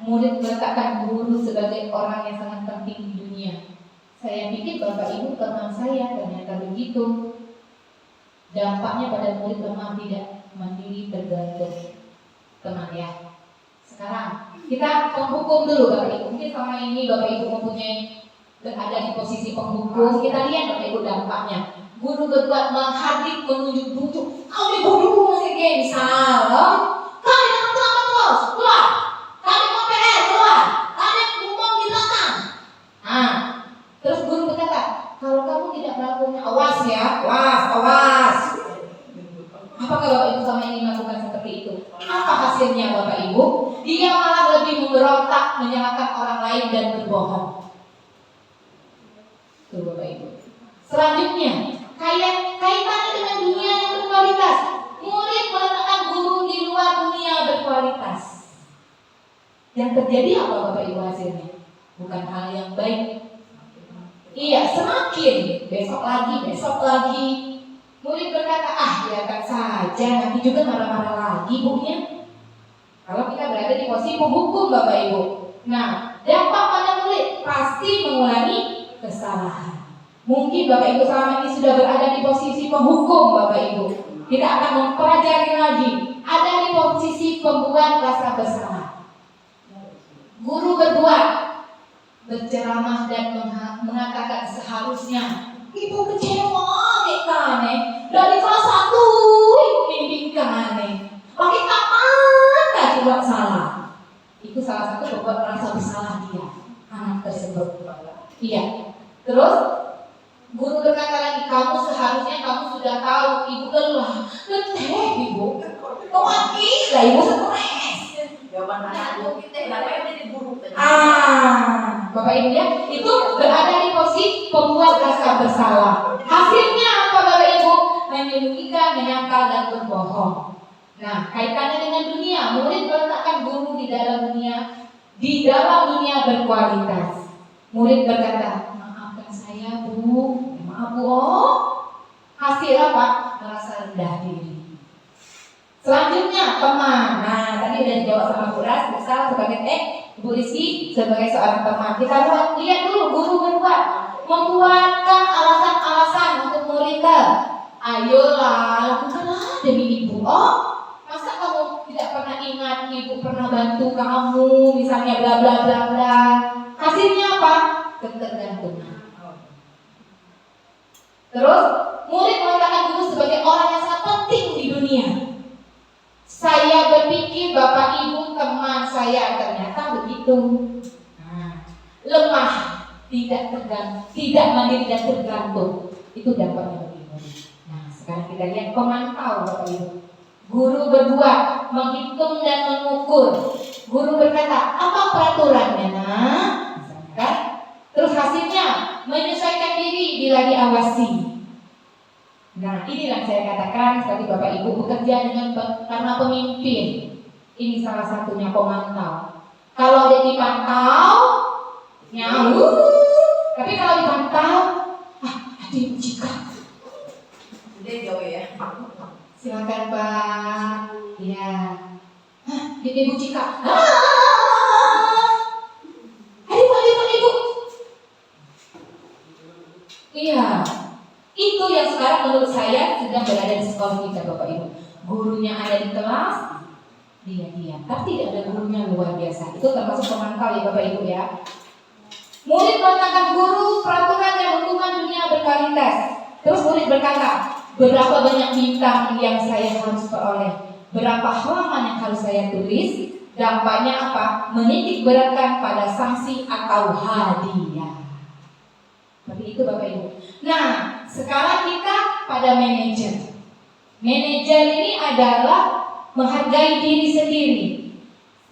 Murid meletakkan guru sebagai orang yang sangat penting di dunia. Saya pikir Bapak Ibu teman saya, ternyata begitu. Dampaknya pada murid lemah tidak mandiri tergantung. Teman ya. Sekarang kita penghukum dulu Bapak Ibu. Mungkin selama ini Bapak Ibu mempunyai berada di posisi penghukum. Kita lihat Bapak Ibu dampaknya. Guru berbuat menghadik, menunjuk-tunjuk. Kau ini bodoh masih kayak misal. Kau jangan terlambat terus. Keluar. Kau mau PR keluar. Kau ngomong di belakang. Terus guru berkata, kalau kamu tidak melakukannya, awas ya, awas. Apakah Bapak Ibu selama ini melakukan seperti itu? Apa hasilnya Bapak Ibu? Dia malah lebih memberontak, menyalahkan orang lain dan berbohong. Tuh Bapak Ibu. Selanjutnya, kaitannya dengan dunia yang berkualitas. Murid meletakkan guru di luar dunia berkualitas. Yang terjadi apa Bapak Ibu hasilnya? Bukan hal yang baik. Iya, semakin besok lagi. Murid berkata, biarkan saja, nanti juga marah-marah lagi bukunya. Kalau kita berada di posisi penghukum Bapak Ibu. Nah, dampak pada murid pasti mengulangi kesalahan. Mungkin Bapak Ibu selama ini sudah berada di posisi penghukum Bapak Ibu. Kita akan mempelajari lagi. Ada di posisi pembuat rasa bersalah. Guru berbuat, berceramah dan mengatakan seharusnya ibu kecewa kane dari kelas 1 bimbingkan pakai kapan tadi buat salah. Itu salah satu pembuat rasa bersalah dia, anak tersebut. Iya. Terus guru berkata lagi, kamu seharusnya kamu sudah tahu ibu lelah. Leteh ibu. Kok lah ibu stres. Jawaban anak kita kenapa jadi guru? Bapak Ibu ya, itu berada di posisi pembuat rasa bersalah. Hasilnya apa Bapak Ibu? Menyembunyikan, menyangkal dan berbohong. Nah, kaitannya dengan dunia, murid meletakkan guru di dalam dunia berkualitas. Murid berkata, maafkan saya Bu, maaf Bu. Oh, hasil apa? Merasa rendah diri. Selanjutnya teman. Nah, tadi udah dijawab sama Bu Ras, misal sebagai Bu Rizky sebagai seorang teman. Kita lihat dulu guru membuatkan alasan-alasan untuk muridnya. Ayolah, lakukanlah demi ibu. Oh, masa kamu tidak pernah ingat ibu pernah bantu kamu, misalnya bla bla bla bla. Hasilnya apa? Ketergantungan. Terus murid meletakkan guru sebagai orang yang sangat penting di dunia. Saya berpikir Bapak Ibu teman saya ternyata begitu. Nah, lemah, tidak mandiri dan tergantung. Itu dampaknya bagi murid. Nah, sekarang kita lihat pemantau Bapak Ibu. Guru berbuat, menghitung dan mengukur. Guru berkata, apa peraturannya? Nah, kan? Terus hasilnya menyesuaikan diri bila diawasi. Nah, inilah saya katakan seperti Bapak Ibu bekerja karena pemimpin. Ini salah satunya pemantau. Kalau dia dipantau, nyau. Tapi kalau dipantau, ada Ibu Cika. Dia jauh ya. Silakan Pak. Ya. Ibu Cika. Ibu. Iya. Itu yang sekarang menurut saya sedang berada di sekolah kita Bapak Ibu. Gurunya ada di kelas, dia diam. Tapi tidak ada gurunya luar biasa. Itu termasuk pemantau ya Bapak Ibu ya. Murid meletakkan guru, peraturan dan hukuman dunia berkualitas. Terus murid berkata, berapa banyak bintang yang saya harus peroleh? Berapa halaman yang harus saya tulis? Dampaknya apa? Menitik beratkan pada sanksi atau hadiah. Seperti itu Bapak Ibu. Nah, sekarang kita pada manajer. Manajer ini adalah menghargai diri sendiri.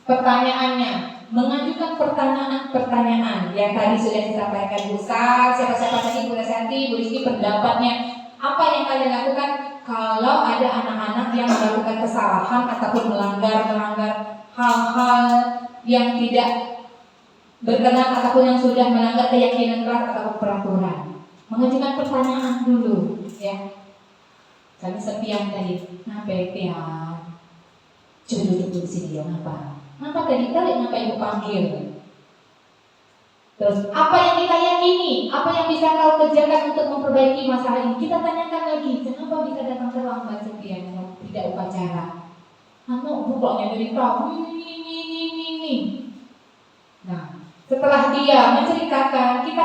Pertanyaannya, mengajukan pertanyaan-pertanyaan yang tadi sudah disampaikan Bu Sal, siapa-siapa tadi Bu Resanti, Bu Rizky pendapatnya. Apa yang kalian lakukan kalau ada anak-anak yang melakukan kesalahan ataupun melanggar hal-hal yang tidak berkenan ataupun yang sudah melanggar keyakinan kelas ataupun peraturan? Mengajukan pertanyaan dulu, ya. Kami sepian tadi, kenapa ya? Coba duduk di sini ya, kenapa? Kenapa tadi kenapa Ibu panggil? Terus apa yang kita yakini? Apa yang bisa kau kerjakan untuk memperbaiki masalah ini? Kita tanyakan lagi, kenapa bisa datang terlambat sekian? Tidak upacara. Pokoknya dari tahu ini. Nah, setelah dia menceritakan, kita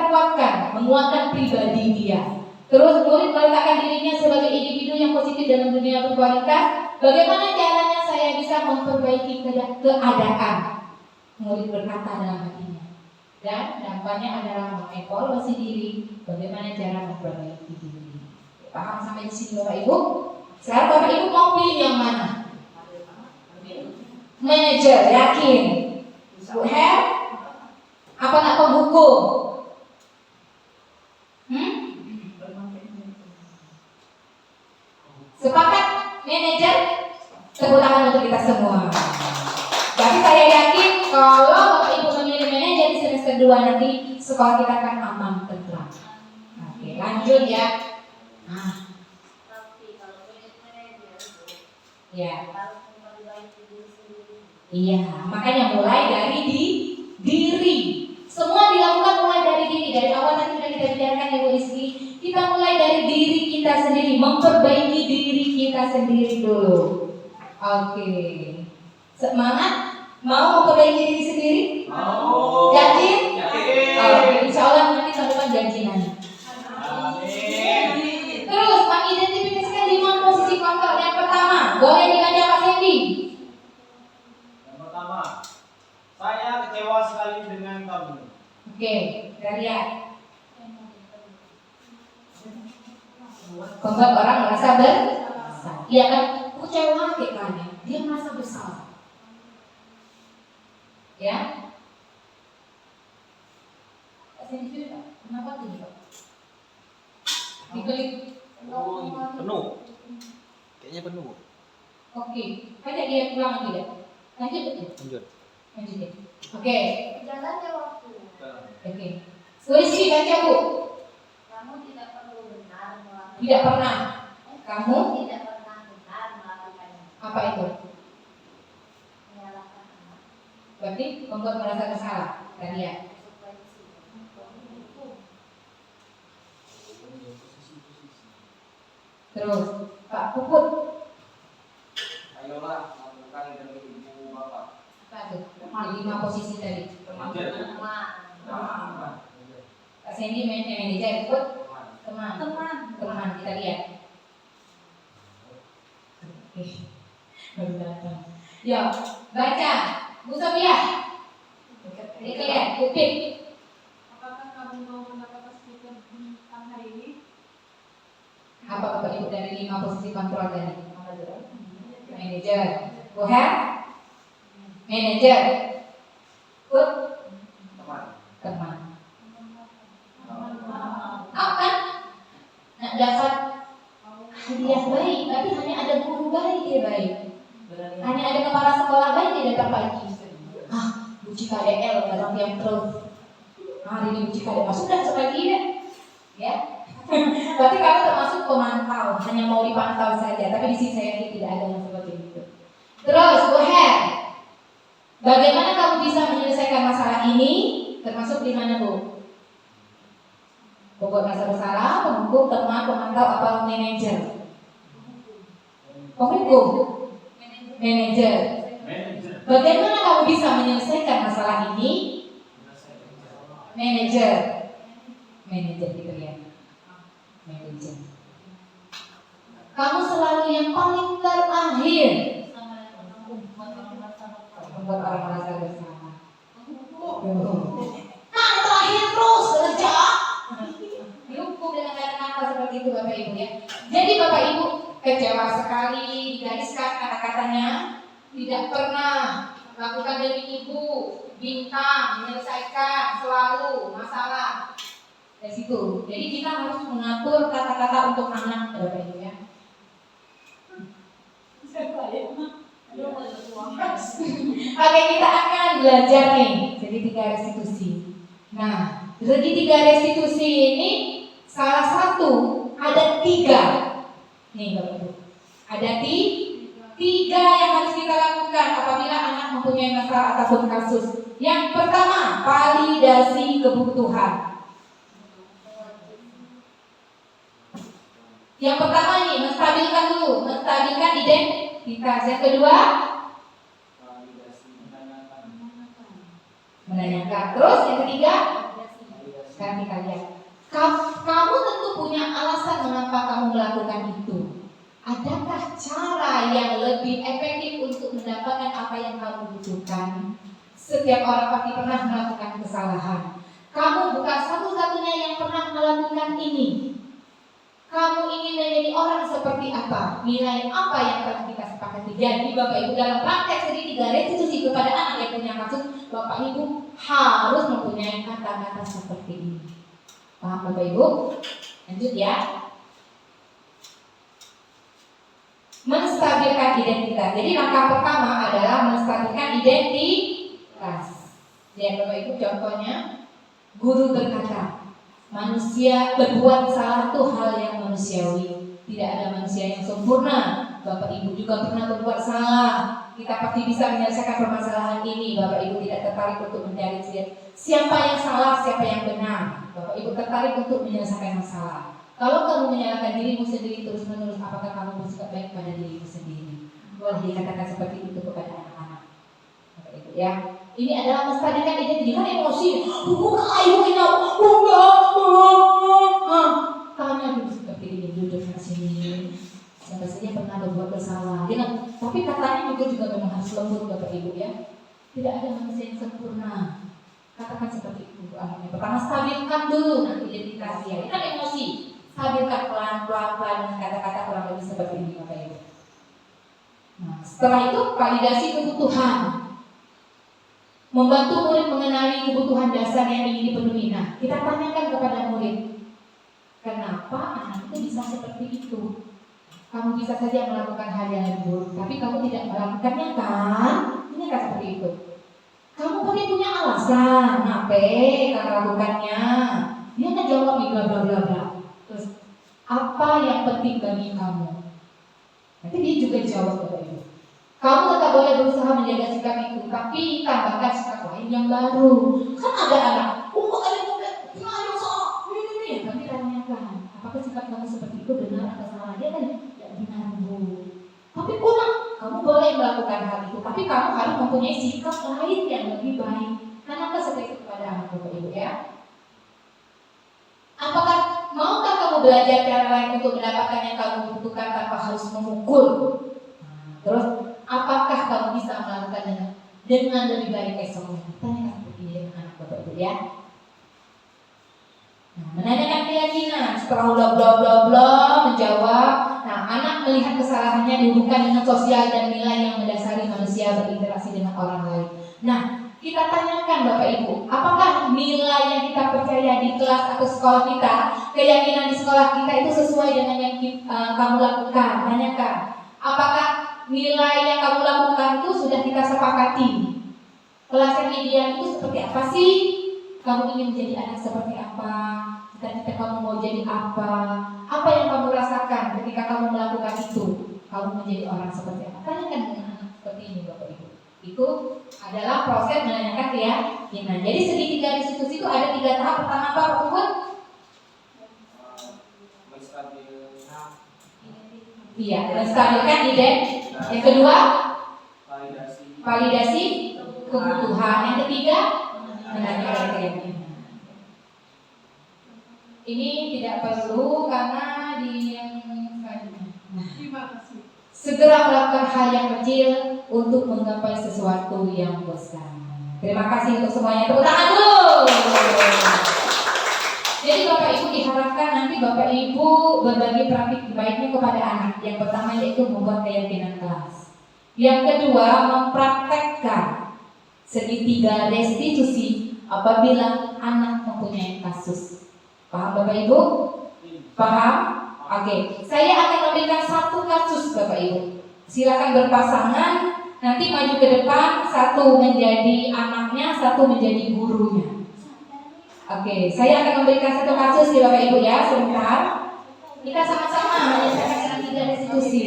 menguatkan pribadi dia. Terus murid meletakkan dirinya sebagai individu yang positif dalam dunia berkualitas. Bagaimana caranya saya bisa memperbaiki keadaan? Murid berkata dalam hatinya. Dan dampaknya adalah mengevaluasi diri. Bagaimana cara memperbaiki diri? Paham sampai di sini Bapak Ibu? Sekarang Bapak Ibu mau pilih yang mana? Manajer, yakin? Bu Her? Apa nak pembuku? Sepakat manajer? Tepuk tangan untuk kita semua. Tapi saya yakin kalau Bapak Ibu memilih manajer di semester 2 nanti sekolah kita akan aman tentram. Oke, lanjut ya. Nah, Tapi kalau manajer ya. harus memperbaiki diri sendiri. Iya, makanya mulai dari diri. Semua dilakukan mulai dari diri. Dari awal tadi sudah kita bicarakan ya Bu Rizky. Kita mulai dari diri kita sendiri, memperbaiki diri kita sendiri dulu. Oke. Semangat? Mau memperbaiki diri sendiri? Mau. Yakin? Yakin. Oke, insya Allah nanti teman-teman janji nanti. Amin. Terus mengidentifikasikan 5 posisi kontrol. Yang pertama, boleh dibaca Pak Sandy. Yang pertama, saya kecewa sekali dengan kamu. Oke, kita lihat. Membuat orang merasa bersalah. Iya kan? Kecewa kayaknya. Dia merasa bersalah. Ya. Sendiri Pak, kenapa tuh Pak? Diklik. Penuh. Kayaknya penuh. Oke, ajak dia pulang lagi deh. Lanjut. Lanjut ya. Oke. Jalannya waktu. Oke. Solusi baca Bu. Kamu tidak perlu benar melakukan. Tidak pernah. Kamu tidak pernah benar melakukannya. apa itu? Menyalahkan anak. Berarti membuat merasa bersalah. Tadi ya. Terus Pak Puput Ayolah lakukan demi ibu bapak. apa tuh? 5 posisi tadi. Teman. Kak Sandy manajer, Puput teman. Teman. Teman kita lihat. Oke. Baru datang. Yuk, baca. Bu Sophia. Kita lihat, Upit. Apakah kamu mau mendapat stiker bintang hari ini? Apa Bapak Ibu dari 5 posisi kontrol tadi? Manajer. Bu Her? Manajer. Put? Teman. Apa? Nak dapat hadiah baik, tapi hanya ada guru baik dia baik. Hanya ada kepala sekolah baik dia datang pagi. Bu Cika DL datang tiap terus. Hari ini Bu Cika DL masuk dan sepagi deh. Ya. Berarti kamu termasuk pemantau, hanya mau dipantau saja. Tapi di sini saya tidak ada yang seperti itu. Terus, Bu Her, bagaimana kamu bisa menyelesaikan masalah ini? Termasuk di mana Bu? Pembuat masalah bersalah, penghukum, teman, pemantau, apa manajer? Penghukum, manajer. Bagaimana kamu bisa menyelesaikan masalah ini? Manajer. Manajer kita lihat. Manajer. Kamu selalu yang paling terakhir. Membuat orang merasa bersalah. Terakhir terus kerja. Dihukum dengan kata-kata seperti itu Bapak Ibu ya. Jadi Bapak Ibu kecewa sekali, digariskan kata-katanya. Tidak pernah lakukan demi ibu, bintang, menyelesaikan selalu masalah dari situ. Jadi kita harus mengatur kata-kata untuk anak Bapak Ibu ya. Oke, kita akan belajar nih. Jadi 3 restitusi. Nah, dari 3 restitusi ini salah satu ada 3. Nih Bapak Ibu. Ada 3 yang harus kita lakukan apabila anak mempunyai masalah ataupun kasus. Yang pertama, validasi kebutuhan. Yang pertama ini menstabilkan dulu, menstabilkan identitas. Yang kedua, menanyakan. Terus yang ketiga, sekarang kita lihat. Kamu tentu punya alasan mengapa kamu melakukan itu. Adakah cara yang lebih efektif untuk mendapatkan apa yang kamu butuhkan? Setiap orang pasti pernah melakukan kesalahan. Kamu bukan satu-satunya yang pernah melakukan ini. Kamu ingin menjadi orang seperti apa? Nilai apa yang telah kita sepakati? Jadi Bapak Ibu dalam praktek segitiga restitusi kepada anak yang punya kasus, Bapak Ibu harus mempunyai kata-kata seperti ini. Paham Bapak Ibu? Lanjut ya. Menstabilkan identitas. Jadi langkah pertama adalah menstabilkan identitas. Lihat Bapak Ibu contohnya, guru berkata, manusia berbuat salah itu hal yang manusiawi. Tidak ada manusia yang sempurna. Bapak Ibu juga pernah berbuat salah. Kita pasti bisa menyelesaikan permasalahan ini. Bapak Ibu tidak tertarik untuk mencari siapa yang salah, siapa yang benar. Bapak Ibu tertarik untuk menyelesaikan masalah. Kalau kamu menyalahkan dirimu sendiri terus-menerus, apakah kamu bersikap baik pada dirimu sendiri? Boleh dikatakan seperti itu kepada anak-anak. Bapak Ibu ya. Ini adalah menstabilkan identitas. Kan emosi. Buka ayo ini. Buka. Tanya dulu seperti ini, duduk di sini. Siapa saja pernah berbuat bersalah. Tapi katanya juga memang harus lembut Bapak Ibu ya. Tidak ada manusia yang sempurna. Katakan seperti itu. Pertama stabilkan dulu nanti identitas dia. Ini kan emosi. Stabilkan pelan-pelan dengan kata-kata kurang lebih seperti ini Bapak Ibu. Nah, setelah itu validasi kebutuhan. membantu murid mengenali kebutuhan dasar yang ingin dipenuhi. Nah, kita tanyakan kepada murid, kenapa anak itu bisa seperti itu? Kamu bisa saja melakukan hal yang buruk, tapi kamu tidak melakukannya kan? Ini kan seperti itu. Kamu pasti punya alasan, kenapa kamu melakukannya? Dia akan jawab bla bla bla bla. Terus, apa yang penting bagi kamu? Nanti dia juga jawab kepada ibu. Kamu tetap boleh berusaha menjaga sikap itu, tapi tambahkan sikap lain yang baru. Kan ada anak, ada yang salah, ini. Kami tanyakan, apakah sikap kamu seperti itu benar atau salah? Dia kan tidak benar, Bu. Tapi kamu boleh melakukan hal itu, tapi kamu harus mempunyai sikap lain yang lebih baik. Tanyakan seperti itu kepada anak Bapak Ibu ya. Apakah maukah kamu belajar cara lain untuk mendapatkan yang kamu butuhkan tanpa harus memukul? Terus, apakah kamu bisa melakukan dengan lebih baik esoknya? Tanyakan seperti ini dengan anak Bapak Ibu ya. Nah, menanyakan keyakinan setelah bla bla bla bla menjawab. Nah, anak melihat kesalahannya dihubungkan dengan sosial dan nilai yang mendasari manusia berinteraksi dengan orang lain. Nah, kita tanyakan Bapak Ibu, apakah nilai yang kita percaya di kelas atau sekolah kita, keyakinan di sekolah kita itu sesuai dengan yang kamu lakukan? Tanyakan, apakah nilai yang kamu lakukan itu sudah kita sepakati? Kelas yang ideal itu seperti apa sih? Kamu ingin menjadi anak seperti apa? Cita-cita kamu mau jadi apa? Apa yang kamu rasakan ketika kamu melakukan itu? Kamu menjadi orang seperti apa? Tanyakan dengan anak seperti ini Bapak Ibu. Itu adalah proses menanyakan keyakinan. Jadi segitiga restitusi itu ada 3 tahap. Pertama apa Pak Puput? Iya, menstabilkan ide. Yang kedua, validasi kebutuhan. Yang ketiga, menanyakan keyakinan. Ini tidak perlu karena di yang selanjutnya. Segera melakukan hal yang kecil untuk menggapai sesuatu yang besar. Terima kasih untuk semuanya. Tepuk tangan dulu. Jadi Bapak Ibu diharapkan nanti Bapak Ibu berbagi praktik baiknya kepada anak. Yang pertama yaitu membuat keyakinan kelas. Yang kedua mempraktekkan segitiga restitusi apabila anak mempunyai kasus. Paham Bapak Ibu? Paham? Oke, saya akan memberikan 1 kasus Bapak Ibu. Silakan berpasangan, nanti maju ke depan, 1 menjadi anaknya, 1 menjadi gurunya. Oke, saya akan memberikan 1 kasus ya Bapak Ibu ya, sebentar. Kita sama-sama menyelesaikan 3 restitusi.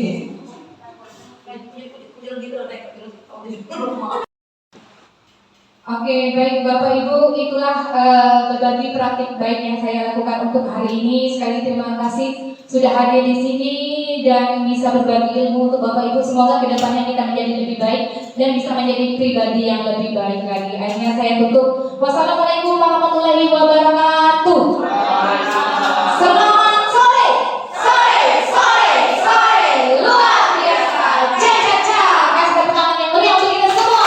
Oke, baik Bapak Ibu, itulah berbagi praktik baik yang saya lakukan untuk hari ini. Sekali terima kasih sudah hadir di sini dan bisa berbagi ilmu untuk Bapak Ibu. Semoga kedepannya kita menjadi lebih baik dan bisa menjadi pribadi yang lebih baik lagi. Akhirnya saya tutup. Wassalamualaikum warahmatullahi wabarakatuh. Selamat sore, luar biasa. Caca, kasih tepuk tangan yang meriah untuk kita semua.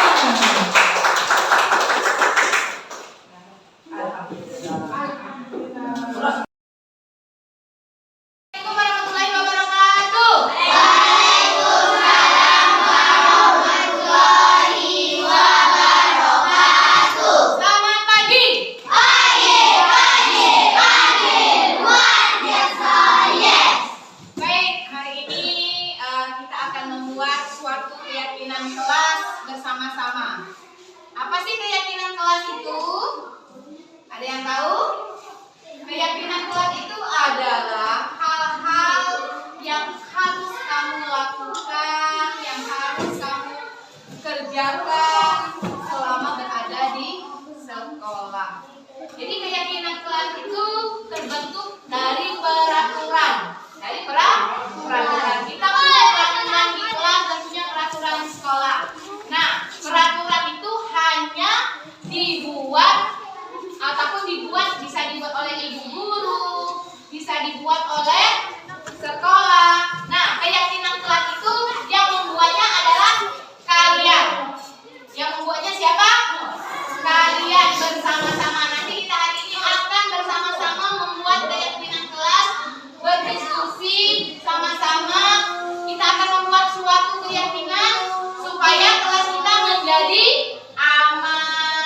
Suatu keyakinan supaya kelas kita menjadi aman.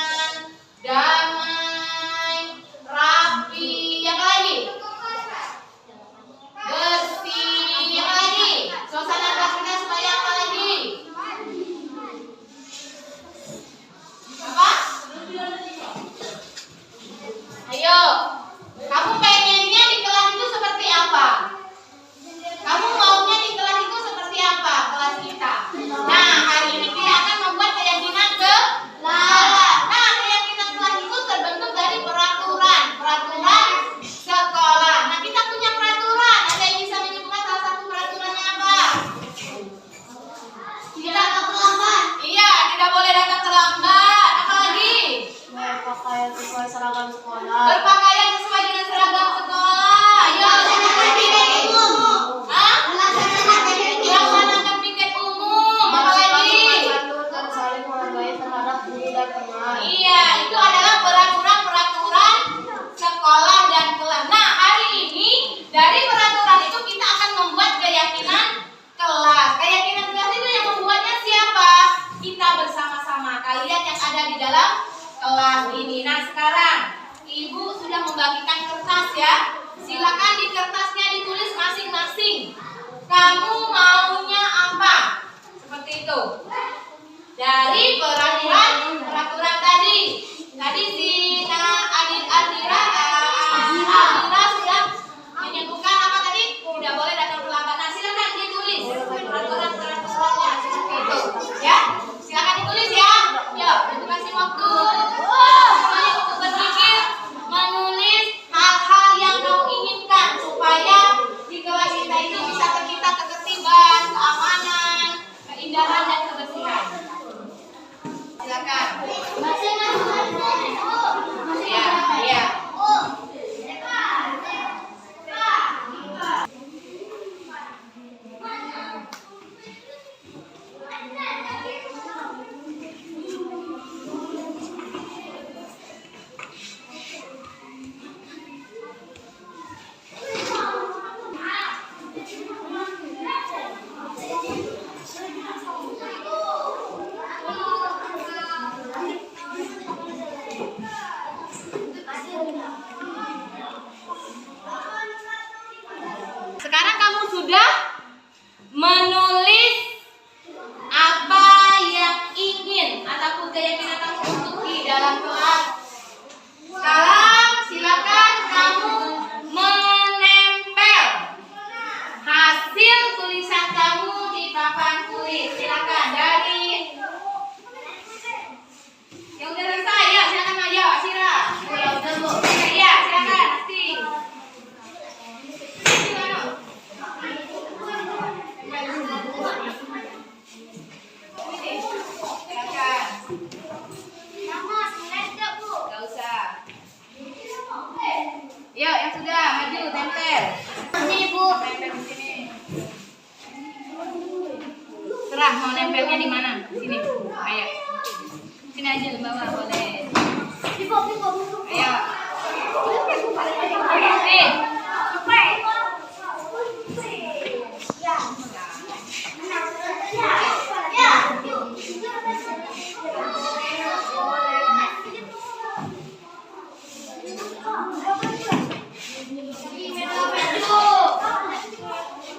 seragam sekolah. Berpakaian sesuai dengan seragam sekolah. Ayo, laksanakan piket umum. Hah? Laksanakan piket umum. Apa lagi? Patuh dan saling menghargai terhadap guru dan teman. Iya, itu adalah peraturan sekolah dan kelas. Nah, hari ini dari peraturan itu kita akan membuat keyakinan kelas. Keyakinan kelas itu yang membuatnya siapa? Kita bersama-sama, kalian yang ada di dalam kelas ini. Nah, sekarang Ibu sudah membagikan kertas ya. Silakan di kertasnya ditulis masing-masing. Kamu maunya apa? Seperti itu. Dari peraturan tadi. Tadi si Adira sudah menyebutkan apa tadi? Tidak boleh datang terlambat. Nah, silakan ditulis peraturan-peraturannya seperti itu. Ya, silakan ditulis ya. Yuk, kita kasih waktu semuanya untuk berpikir, menulis hal-hal yang kau inginkan supaya di kelas kita ini bisa tercipta ketertiban, keamanan, keindahan dan kebersihan. Silakan. Ya, ya. Sekarang kamu sudah menulis apa yang ingin ataupun keyakinan kamu untuk di dalam kelas. Sekarang silakan kamu menempel hasil tulisan kamu di papan tulis. Silakan dari yang udah selesai ya, silakan ayo Asira. Udah Bu. Iya, silakan. Yuk, yang sudah maju tempel. Sini Bu, tempel di sini. Serah mau nempelnya di mana? Sini. Ayo. Sini aja bawah boleh. Ayo. Nih.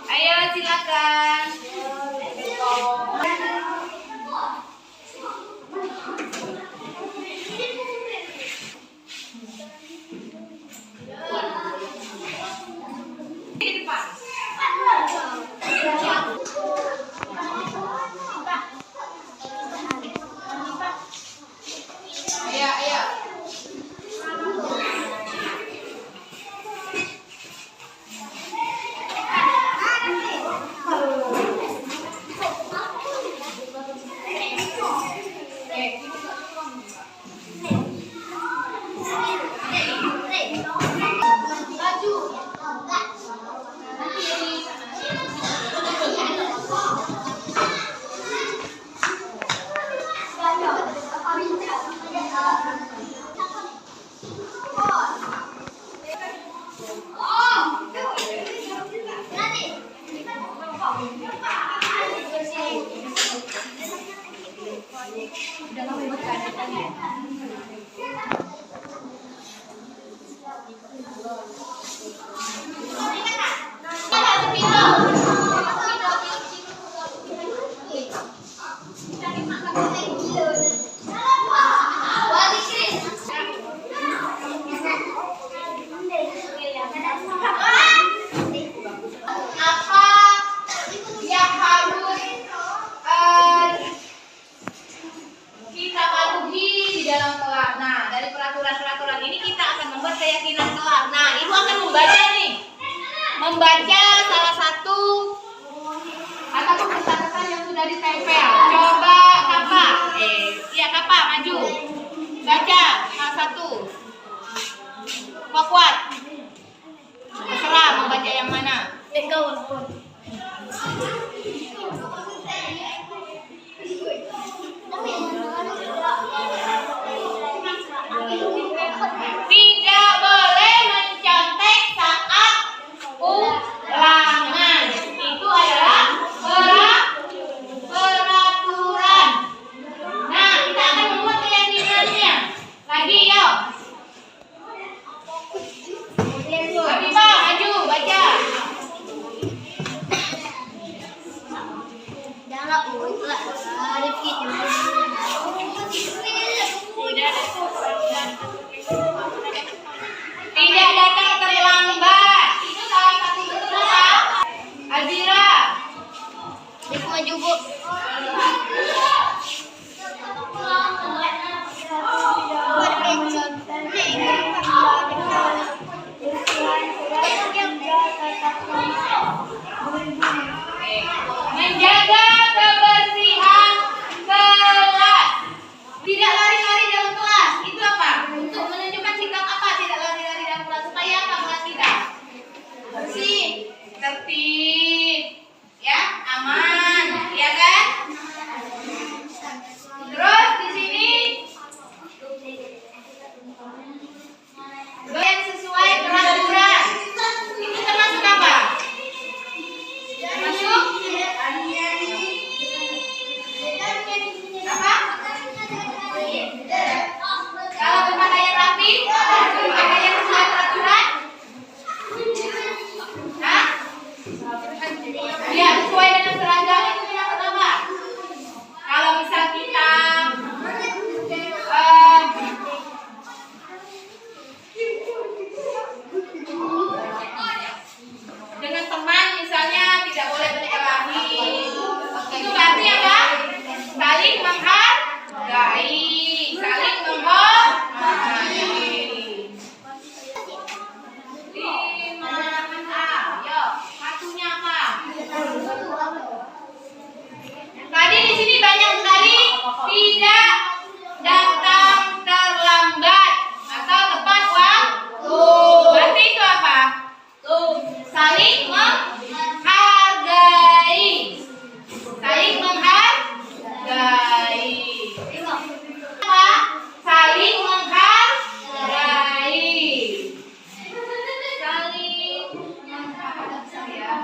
Ayo silakan. Di depan. Ayo, ayo. Apa yang harus kita patuhi di dalam kelas? Nah, dari peraturan-peraturan ini kita akan membuat keyakinan kelas. Nah, Ibu akan membaca nih, membaca salah satu ataupun pesan-pesan yang sudah ditempel. Coba Kapa, Kapa maju, baca salah satu. Kuat. Terserah mau baca yang mana. Tidak boleh mencontek saat ulangan. Itu adalah peraturan. Nah, kita akan membuat keyakinannya. Lagi yuk. Habibah, maju, baca. Tidak datang terlambat. Itu salah satu bentuk apa? Azira. Maju, Bu. Menjaga kebersihan kelas. Tidak lari-lari dalam kelas. Itu apa? Untuk menunjukkan sikap apa? Tidak lari-lari dalam kelas. Supaya apa kelas kita? Bersih, tertib, ya, aman, ya kan? Terus di sini yang sesuai peraturan. Itu termasuk apa? Termasuk apa? Kalau berpakaian rapi, berpakaian sesuai peraturan. Hah? Ya, sesuai dengan seragam itu termasuk apa? Kalau misal kita dengan teman misalnya tidak boleh berkelahi. Itu berarti apa? Saling menghargai, saling menghormati. 5A, yuk, satunya apa? Tadi di sini banyak sekali tidak datang terlambat atau tepat waktu. Berarti itu apa? Saling menghargai. Saling menghargai. Apa? Saling menghargai. Saling menghargai ya.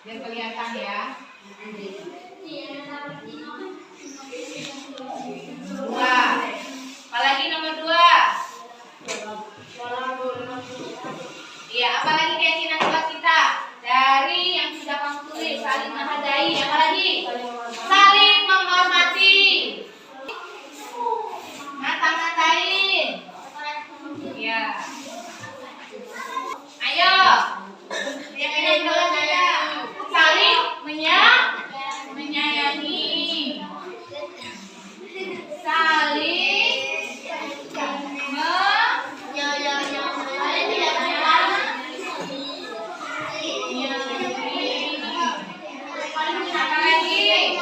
Biar kelihatan ya. 2. Apalagi nomor 2. Iya, apalagi keyakinan kelas kita dari yang sudah kamu tulis, saling menghargai, apalagi saling menghormati, ngata-ngatain. Iya. Ayo, yang ada di kelas saya saling menyayangi, saling apa lagi?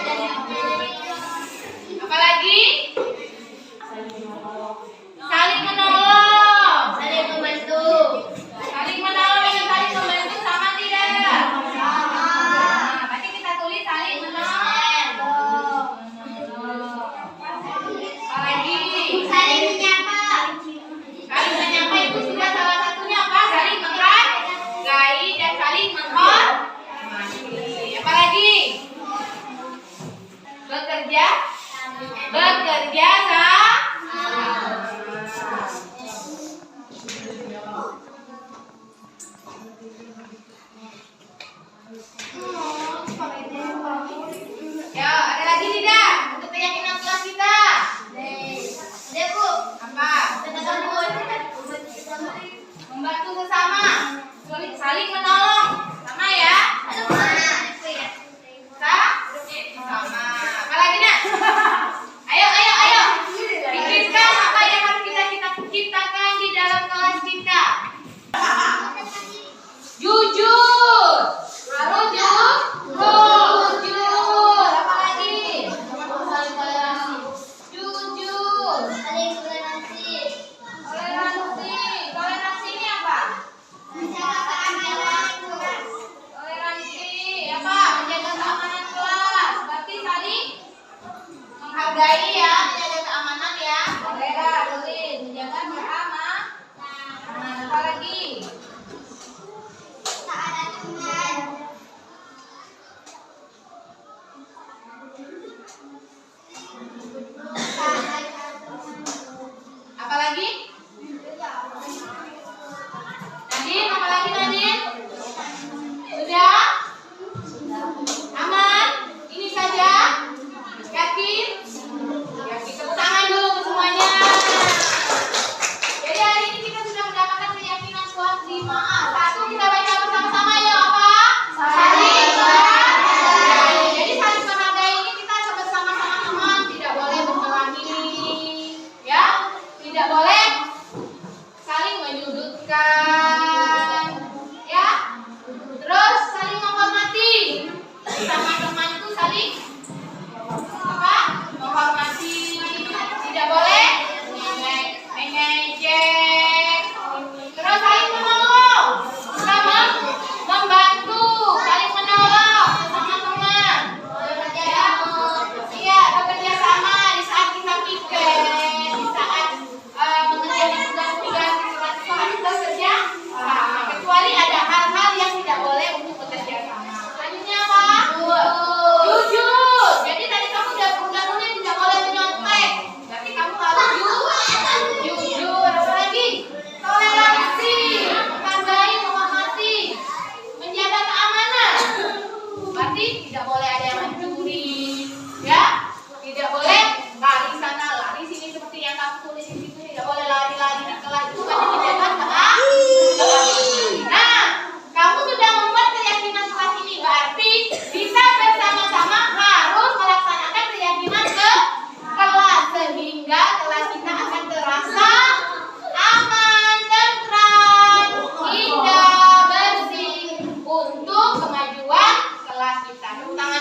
menghargai ya, menjaga keamanan ya. Boleh dah, Lulin. Menjaga keamanan. Apa lagi? Apa lagi? Nadine, apa lagi Nadine? Sudah? Aman? Ini saja? Yakin? Yakin. Tepuk tangan dulu untuk semuanya. Jadi hari ini kita sudah mendapatkan keyakinan kuat 5A. Satu, kita baca bersama-sama ya apa? Saling menghargai. Jadi saling menghargai ini kita harus bersama-sama teman, tidak boleh menghalangi, ya, tidak boleh saling menyudutkan, ya. Terus saling menghormati, sama teman itu saling apa? Menghormati, tidak boleh mengejek. Terus saling menolong, sama membantu, saling menolong sama teman. Ya, iya, bekerja sama di saat kita pikir, di saat mengerjakan tugas-tugas itu harus bekerja sama. Kecuali ada hal-hal yang tidak boleh untuk bekerja sama. Selanjutnya apa? Jujur. Jadi tadi kamu udah nulis tidak boleh menyontek. Tapi kamu harus jujur. Apa lagi? Toleransi, menghargai, menghormati, menjaga keamanan. Berarti tidak boleh ada yang mencuri, ya. Tidak boleh lari sana, lari sini seperti yang kamu tulis di situ. Tidak boleh lari-lari di kelas. Itu kan menjaga keamanan. Nah, kamu sudah membuat keyakinan kelas ini, berarti bisa bersama-sama harus melaksanakan keyakinan ke kelas sehingga kelas kita akan terasa aman, tentram, indah, bersih untuk kemajuan kelas kita. Tepuk tangan